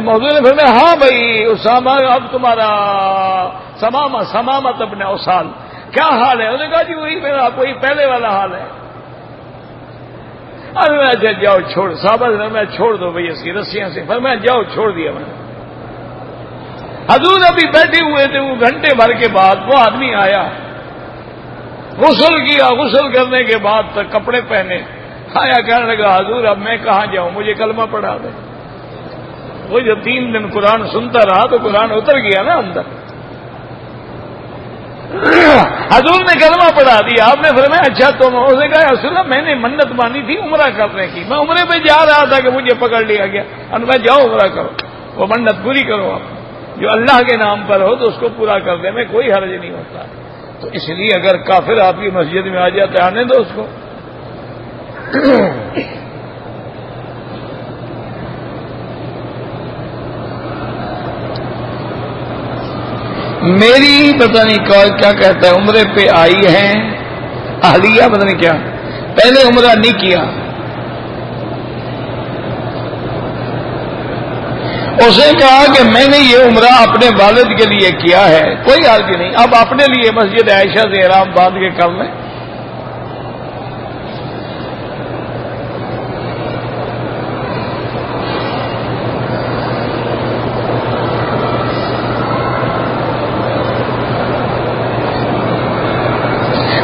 حضور نے فرمایا ہاں بھائی اسامہ اب تمہارا سمامت ابن اسال کیا حال ہے؟ انہوں نے کہا جی وہی میرا کوئی پہلے والا حال ہے۔ میں جاؤ چھوڑ، صحابہ نے میں چھوڑ دو بھائی اس کی رسیاں سے، فرمایا جاؤ چھوڑ دیا میں نے۔ حضور ابھی بیٹھے ہوئے تھے، وہ گھنٹے بھر کے بعد وہ آدمی آیا، غسل کیا، غسل کرنے کے بعد تک کپڑے پہنے آیا، کہنے لگا حضور اب میں کہاں جاؤں، مجھے کلمہ پڑھا دے۔ وہ جو 3 دن قرآن سنتا رہا تو قرآن اتر گیا نا اندر۔ حضور نے کلمہ پڑھا دیا، آپ نے فرمایا اچھا تم؟ اس نے کہا رسول اللہ میں نے منت مانی تھی عمرہ کرنے کی، میں عمرے پہ جا رہا تھا کہ مجھے پکڑ لیا گیا، اور میں جاؤ عمرہ کرو، وہ منت پوری کرو، آپ جو اللہ کے نام پر ہو تو اس کو پورا کرنے میں کوئی حرج نہیں ہوتا۔ تو اس لیے اگر کافر آپ کی مسجد میں آ جاتا ہے آنے دو اس کو۔ میری پتہ نہیں کیا کہتا ہے، عمرے پہ آئی ہیں اہلیہ، پتہ نہیں کیا، پہلے عمرہ نہیں کیا، اس نے کہا کہ میں نے یہ عمرہ اپنے والد کے لیے کیا ہے، کوئی حرج نہیں، اب اپنے لیے مسجد عائشہ سے احرام باندھ کے کر لیں۔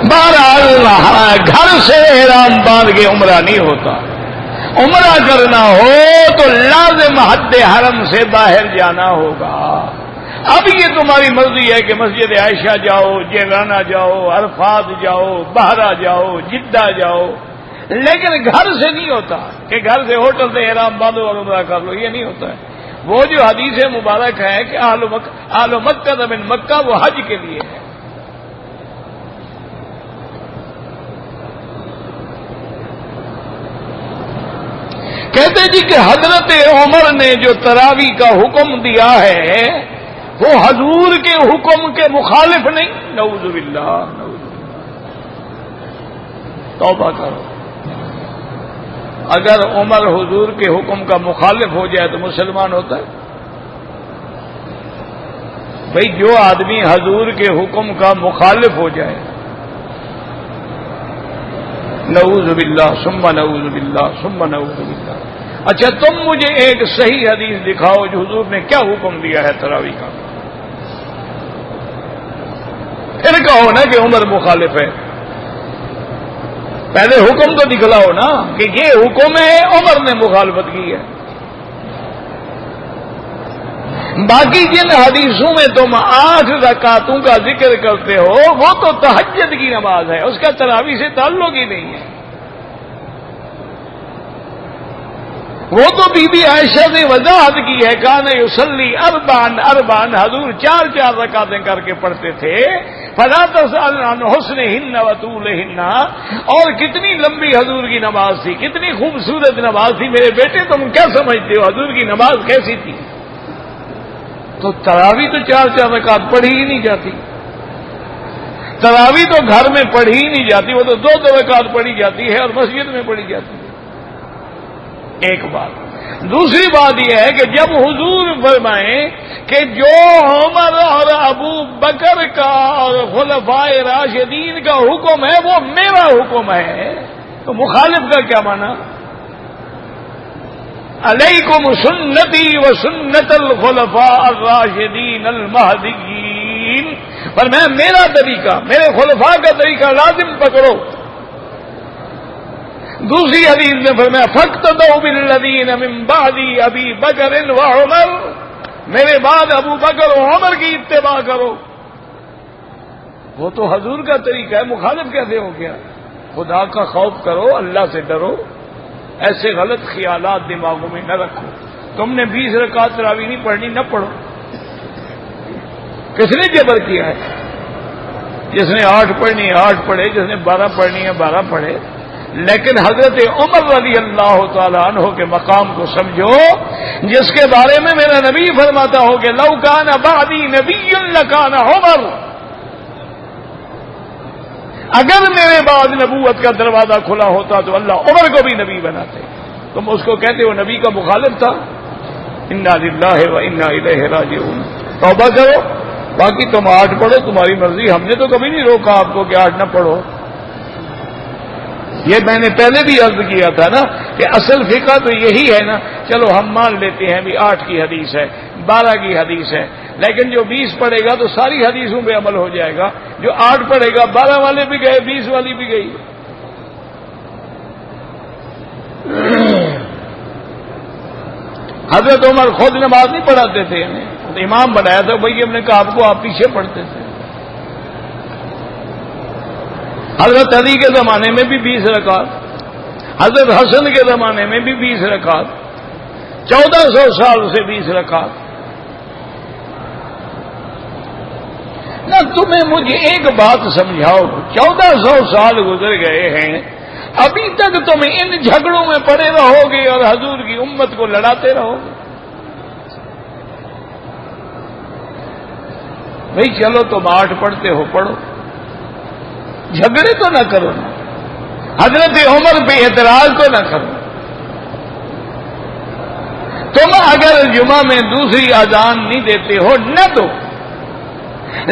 بہرحال گھر سے احرام باندھ کے عمرہ نہیں ہوتا، عمرہ کرنا ہو تو لازم حد حرم سے باہر جانا ہوگا۔ اب یہ تمہاری مرضی ہے کہ مسجد عائشہ جاؤ، جیلانہ جاؤ، عرفات جاؤ، بہرہ جاؤ، جدہ جاؤ، لیکن گھر سے نہیں ہوتا کہ گھر سے ہوٹل سے احرام باندھو اور عمرہ کر لو، یہ نہیں ہوتا ہے۔ وہ جو حدیث مبارک ہے کہ اہل مکہ من مکہ، وہ حج کے لیے ہے. کہتے جی کہ حضرت عمر نے جو تراویح کا حکم دیا ہے وہ حضور کے حکم کے مخالف نہیں. نعوذ باللہ، نعوذ باللہ. توبہ کرو. اگر عمر حضور کے حکم کا مخالف ہو جائے تو مسلمان ہوتا ہے؟ بھئی جو آدمی حضور کے حکم کا مخالف ہو جائے، نعوذ باللہ ثم نعوذ باللہ ثم نعوذ باللہ. اچھا تم مجھے ایک صحیح حدیث دکھاؤ جو حضور نے کیا حکم دیا ہے تراویح کا. پھر کہو نا کہ عمر مخالف ہے. پہلے حکم تو دکھلاؤ نا کہ یہ حکم ہے، عمر نے مخالفت کی ہے. باقی جن حدیثوں میں تم 8 رکعتوں کا ذکر کرتے ہو وہ تو تہجد کی نماز ہے، اس کا تراویح سے تعلق ہی نہیں ہے. وہ تو بی بی عائشہ نے وضاحت کی ہے، کان یصلی اربعن اربعن، حضور 4 رکعتیں کر کے پڑھتے تھے. فلا تسأل عن حسنہن وطولہن، اور کتنی لمبی حضور کی نماز تھی، کتنی خوبصورت نماز تھی. میرے بیٹے تم کیا سمجھتے ہو حضور کی نماز کیسی تھی؟ تو تراویح تو 4 رکعت پڑھی ہی نہیں جاتی. تراویح تو گھر میں پڑھی ہی نہیں جاتی، وہ تو 2 رکعت پڑھی جاتی ہے اور مسجد میں پڑھی جاتی ہے. ایک بات. دوسری بات یہ ہے کہ جب حضور فرمائیں کہ جو عمر اور ابو بکر کا اور خلفائے راشدین کا حکم ہے وہ میرا حکم ہے، تو مخالف کا کیا معنی؟ علیکم سنتی و سنت الخلفاء الراشدین المہدیین، پر میں میرا طریقہ، میرے خلفاء کا طریقہ لازم پکڑو. دوسری حدیث میں فرمایا فاقتدوا بالذین من بعدی ابی بکر و عمر، میرے بعد ابو بکر و عمر کی اتباع کرو. وہ تو حضور کا طریقہ ہے، مخالف کیسے ہو گیا؟ خدا کا خوف کرو، اللہ سے ڈرو، ایسے غلط خیالات دماغوں میں نہ رکھو. تم نے 20 رکعت تراویح نہیں پڑھنی، نہ پڑھو. کس نے جبر کیا ہے؟ جس نے 8 پڑھنی ہے 8 پڑھے، جس نے 12 پڑھنی ہے 12 پڑھے. لیکن حضرت عمر رضی اللہ تعالی عنہ کے مقام کو سمجھو، جس کے بارے میں میرا نبی فرماتا ہو کہ لو کان بعدی نبی لکان عمر، اگر میرے بعد نبوت کا دروازہ کھلا ہوتا تو اللہ عمر کو بھی نبی بناتے. تم اس کو کہتے ہو نبی کا مخالف تھا. انا للہ و انا الیہ راجعون. توبہ کرو. باقی تم 8 پڑھو، تمہاری مرضی. ہم نے تو کبھی نہیں روکا آپ کو کہ 8 نہ پڑھو. یہ میں نے پہلے بھی عرض کیا تھا نا کہ اصل فقہ تو یہی ہے نا. چلو ہم مان لیتے ہیں بھی 8 کی حدیث ہے، 12 کی حدیث ہے، لیکن جو 20 پڑھے گا تو ساری حدیثوں پہ عمل ہو جائے گا. جو 8 پڑھے گا 12 والے بھی گئے، 20 والی بھی گئی. حضرت عمر خود نماز نہیں پڑھاتے تھے، امام بنایا تھا بھائی، ہم نے کہا آپ کو، آپ پیچھے پڑھتے تھے. حضرت علی کے زمانے میں بھی 20 رکعت، حضرت حسن کے زمانے میں بھی 20 رکعت، 1400 سال سے 20 رکعت. نہ تمہیں مجھے ایک بات سمجھاؤ، 1400 سال گزر گئے ہیں، ابھی تک تم ان جھگڑوں میں پڑے رہو گے اور حضور کی امت کو لڑاتے رہو گے. بھئی چلو تم 8 پڑھتے ہو پڑھو، جھگڑے تو نہ کرو نا. حضرت عمر پہ اعتراض تو نہ کرو. تم اگر جمعہ میں دوسری اذان نہیں دیتے ہو نہ دو،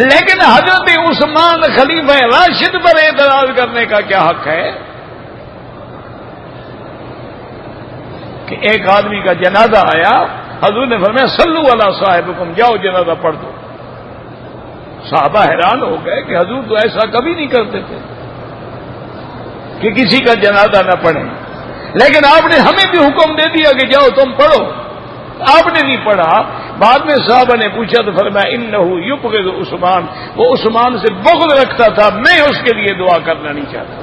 لیکن حضرت عثمان خلیفہ راشد پر اعتراض کرنے کا کیا حق ہے؟ کہ ایک آدمی کا جنازہ آیا، حضور نے فرمایا صلو علی صاحبکم، جاؤ جنازہ پڑھ دو. صحابہ حیران ہو گئے کہ حضور تو ایسا کبھی نہیں کرتے تھے کہ کسی کا جنازہ نہ پڑھیں، لیکن آپ نے ہمیں بھی حکم دے دیا کہ جاؤ تم پڑھو. آپ نے نہیں پڑھا. بعد میں صحابہ نے پوچھا تو فرمایا انہ یبغض عثمان، وہ عثمان سے بغض رکھتا تھا، میں اس کے لیے دعا کرنا نہیں چاہتا.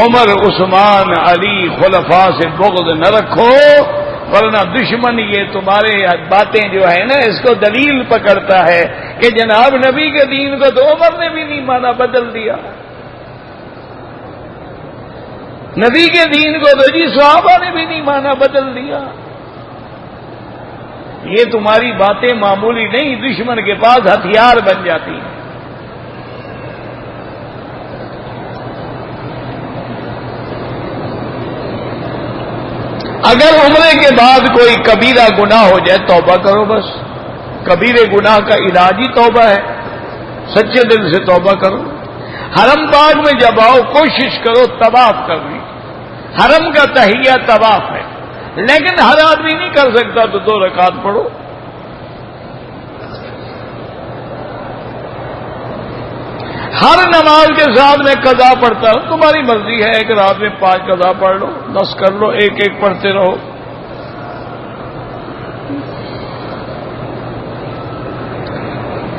عمر عثمان علی خلفاء سے بغض نہ رکھو، ورنہ دشمن یہ تمہارے باتیں جو ہے نا اس کو دلیل پکڑتا ہے کہ جناب نبی کے دین کو تو عمر نے بھی نہیں مانا، بدل دیا، نبی کے دین کو تو جی صحابہ نے بھی نہیں مانا، بدل دیا۔ یہ تمہاری باتیں معمولی نہیں، دشمن کے پاس ہتھیار بن جاتی ہیں۔ اگر عمرے کے بعد کوئی کبیرہ گناہ ہو جائے توبہ کرو، بس کبیرے گناہ کا علاج ہی توبہ ہے، سچے دل سے توبہ کرو۔ حرم پاک میں جب آؤ کوشش کرو طواف کرنے، حرم کا تحیہ طواف ہے، لیکن ہر آدمی نہیں کر سکتا تو 2 رکعت پڑھو۔ ہر نماز کے ساتھ میں قضا پڑھتا ہوں، تمہاری مرضی ہے، ایک رات میں 5 قضا پڑھ لو، 10 کر لو، ایک پڑھتے رہو۔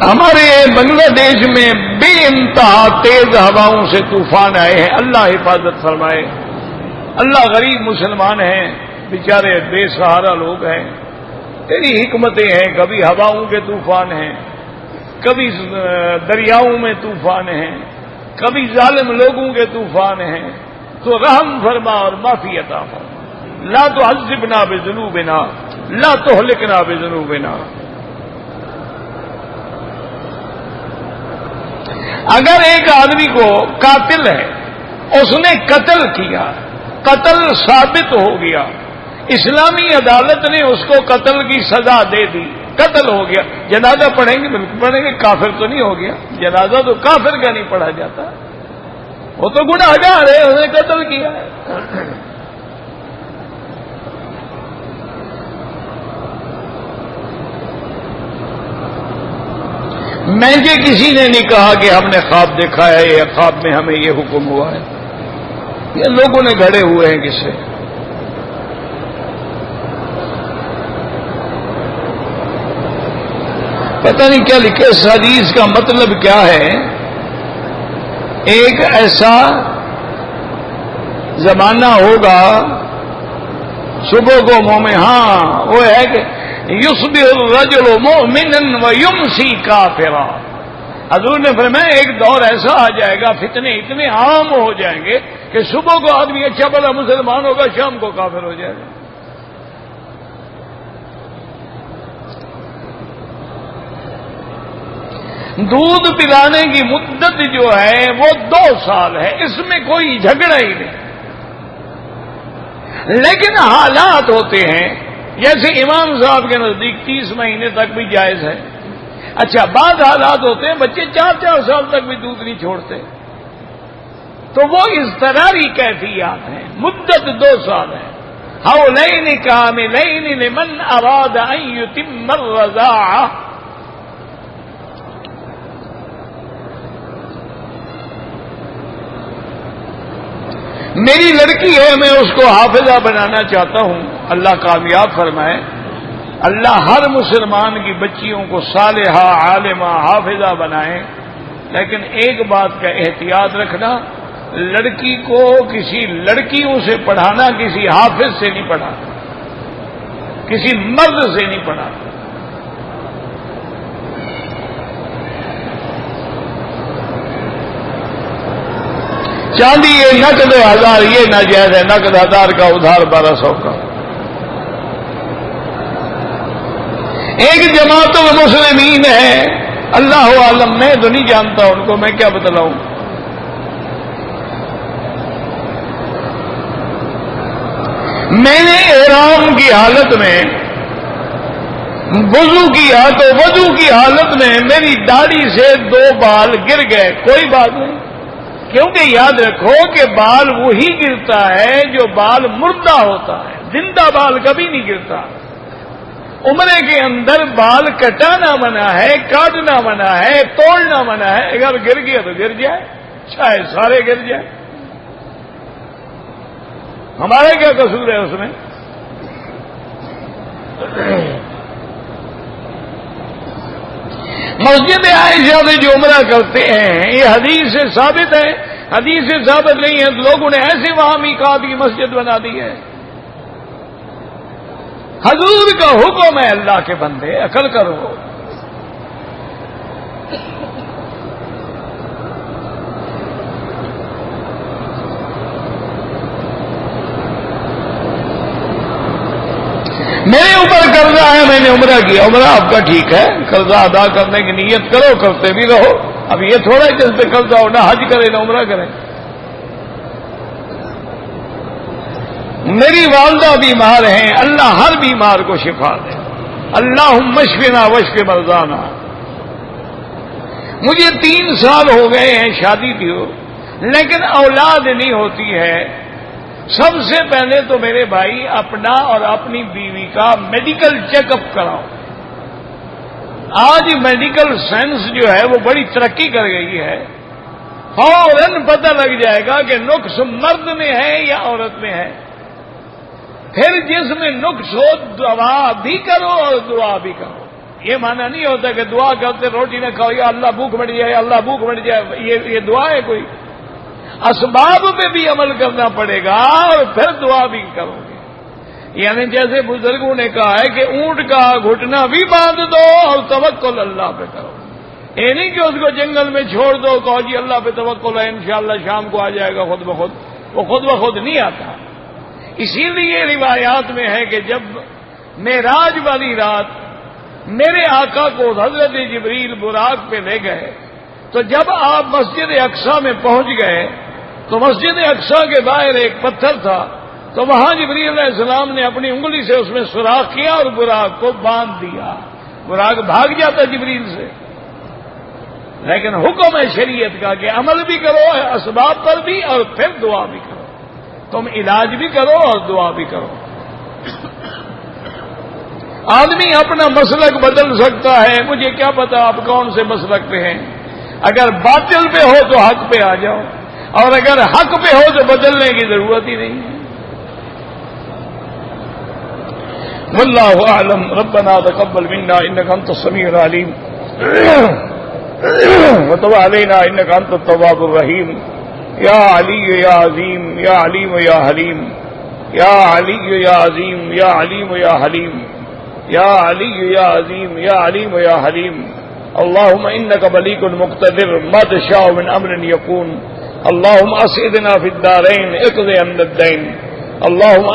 ہمارے بنگلہ دیش میں بے انتہا تیز ہواؤں سے طوفان آئے ہیں، اللہ حفاظت فرمائے۔ اللہ غریب مسلمان ہیں، بیچارے بے سہارا لوگ ہیں، تیری حکمتیں ہیں، کبھی ہواؤں کے طوفان ہیں، کبھی دریاؤں میں طوفان ہیں، کبھی ظالم لوگوں کے طوفان ہیں، تو رحم فرما اور معافی عطا فرما۔ لا تعذبنا بذنوبنا لا تہلکنا بذنوبنا۔ اگر ایک آدمی کو قاتل ہے، اس نے قتل کیا، قتل ثابت ہو گیا، اسلامی عدالت نے اس کو قتل کی سزا دے دی، قتل ہو گیا، جنازہ پڑھیں گے؟ بالکل پڑھیں گے، کافر تو نہیں ہو گیا، جنازہ تو کافر کا نہیں پڑھا جاتا، وہ تو گناہگار ہے، اس نے قتل کیا ہے۔ میں کہ کسی نے نہیں کہا کہ ہم نے خواب دیکھا ہے یا خواب میں ہمیں یہ حکم ہوا ہے، یہ لوگوں نے گھڑے ہوئے ہیں کس سے۔ پتہ نہیں کیا لکھے، اس حدیث کا مطلب کیا ہے؟ ایک ایسا زمانہ ہوگا صبح کو مومن، ہاں وہ ہے کہ یصبح الرجل مؤمنا ویمسی کافرا۔ حضور نے فرمایا ایک دور ایسا آ جائے گا، فتنے اتنے عام ہو جائیں گے کہ صبح کو آدمی اچھا بھلا مسلمان ہوگا، شام کو کافر ہو جائے گا۔ دودھ پلانے کی مدت جو ہے وہ 2 سال ہے، اس میں کوئی جھگڑا ہی نہیں، لیکن حالات ہوتے ہیں جیسے امام صاحب کے نزدیک 30 مہینے تک بھی جائز ہے۔ اچھا، بعض حالات ہوتے ہیں بچے 4 سال تک بھی دودھ نہیں چھوڑتے، تو وہ اضطراری کیفیات ہیں، مدت 2 سال ہے۔ حولین کاملین لمن اراد ان یتم الرضاعہ۔ میری لڑکی ہے، میں اس کو حافظہ بنانا چاہتا ہوں، اللہ کامیاب فرمائے۔ اللہ ہر مسلمان کی بچیوں کو صالحہ، عالمہ، حافظہ بنائے، لیکن ایک بات کا احتیاط رکھنا، لڑکی کو کسی لڑکیوں سے پڑھانا کسی حافظ سے نہیں پڑھانا، کسی مرد سے نہیں پڑھانا۔ چاندی یہ نقد 1000 یہ ناجائز ہے، نقد 1000 کا، ادھار 1200 کا۔ ایک جماعت المسلمین ہے، اللہ عالم، میں تو نہیں جانتا ان کو، میں کیا بتلاؤں۔ میں نے احرام کی حالت میں وضو کیا تو وضو کی حالت میں میری داڑھی سے 2 بال گر گئے، کوئی بات نہیں، کیونکہ یاد رکھو کہ بال وہی گرتا ہے جو بال مردہ ہوتا ہے، زندہ بال کبھی نہیں گرتا۔ عمرے کے اندر بال کٹانا منع ہے، کاٹنا منع ہے، توڑنا منع ہے، اگر گر گیا تو گر جائے، چاہے سارے گر جائے، ہمارے کیا قصور ہے اس میں۔ مسجد عائشہ میں جو عمرہ کرتے ہیں، یہ حدیث سے ثابت ہے، حدیث سے ثابت نہیں ہے، لوگوں نے ایسے وہاں میقات کی مسجد بنا دی ہے۔ حضور کا حکم ہے، اللہ کے بندے عقل کرو۔ میرے اوپر قرضہ ہے، میں نے عمرہ کیا، عمرہ آپ کا ٹھیک ہے، قرضہ ادا کرنے کی نیت کرو، کرتے بھی رہو۔ اب یہ تھوڑا جس پہ قرضہ ہو، نہ حج کرے نہ عمرہ کرے۔ میری والدہ بیمار ہیں، اللہ ہر بیمار کو شفا دے، اللہم اشفنا واشف مرضانا۔ مجھے 3 سال ہو گئے ہیں شادی کی ہو، لیکن اولاد نہیں ہوتی ہے۔ سب سے پہلے تو میرے بھائی اپنا اور اپنی بیوی کا میڈیکل چیک اپ کراؤ۔ آج میڈیکل سائنس جو ہے وہ بڑی ترقی کر گئی ہے، فوراً پتہ لگ جائے گا کہ نقص مرد میں ہے یا عورت میں ہے۔ پھر جس میں نقص ہو دوا بھی کرو اور دعا بھی کرو۔ یہ معنی نہیں ہوتا کہ دعا کرتے روٹی نہ کھاؤ یا اللہ بھوک مٹ جائے، اللہ بھوک مٹ جائے، یہ دعا ہے کوئی؟ اسباب پہ بھی عمل کرنا پڑے گا اور پھر دعا بھی کرو گے۔ یعنی جیسے بزرگوں نے کہا ہے کہ اونٹ کا گھٹنا بھی باندھ دو اور توکل اللہ پہ کرو۔ یہ نہیں کہ اس کو جنگل میں چھوڑ دو، کہو جی اللہ پہ توکل ہے، انشاءاللہ شام کو آ جائے گا خود بخود۔ وہ خود بخود نہیں آتا۔ اسی لیے روایات میں ہے کہ جب معراج والی رات میرے آقا کو حضرت جبریل براق پہ لے گئے، تو جب آپ مسجد اقصی میں پہنچ گئے تو مسجد اقصی کے باہر ایک پتھر تھا، تو وہاں جبریل علیہ السلام نے اپنی انگلی سے اس میں سوراخ کیا اور براق کو باندھ دیا۔ براق بھاگ جاتا جبریل سے۔ لیکن حکم ہے شریعت کا کہ عمل بھی کرو اسباب پر بھی اور پھر دعا بھی کرو۔ تم علاج بھی کرو اور دعا بھی کرو۔ آدمی اپنا مسلک بدل سکتا ہے، مجھے کیا پتا آپ کون سے مسلک پہ ہیں۔ اگر باطل پہ ہو تو حق پہ آ جاؤ، اور اگر حق پہ ہو تو بدلنے کی ضرورت ہی نہیں ہے۔ واللہ اعلم۔ ربنا تقبل منا انک انت السمیع العلیم وتب علینا انک انت التواب الرحیم۔ یا علی یا عظیم یا علیم یا حلیم، یا علی یا عظیم یا علیم یا حلیم، یا علی یا عظیم یا علیم یا حلیم۔ اللهم انك مليك مقتدر ما تشاء من امر يكون۔ اللهم اسعدنا في الدارين اقض عنا الدين۔ اللهم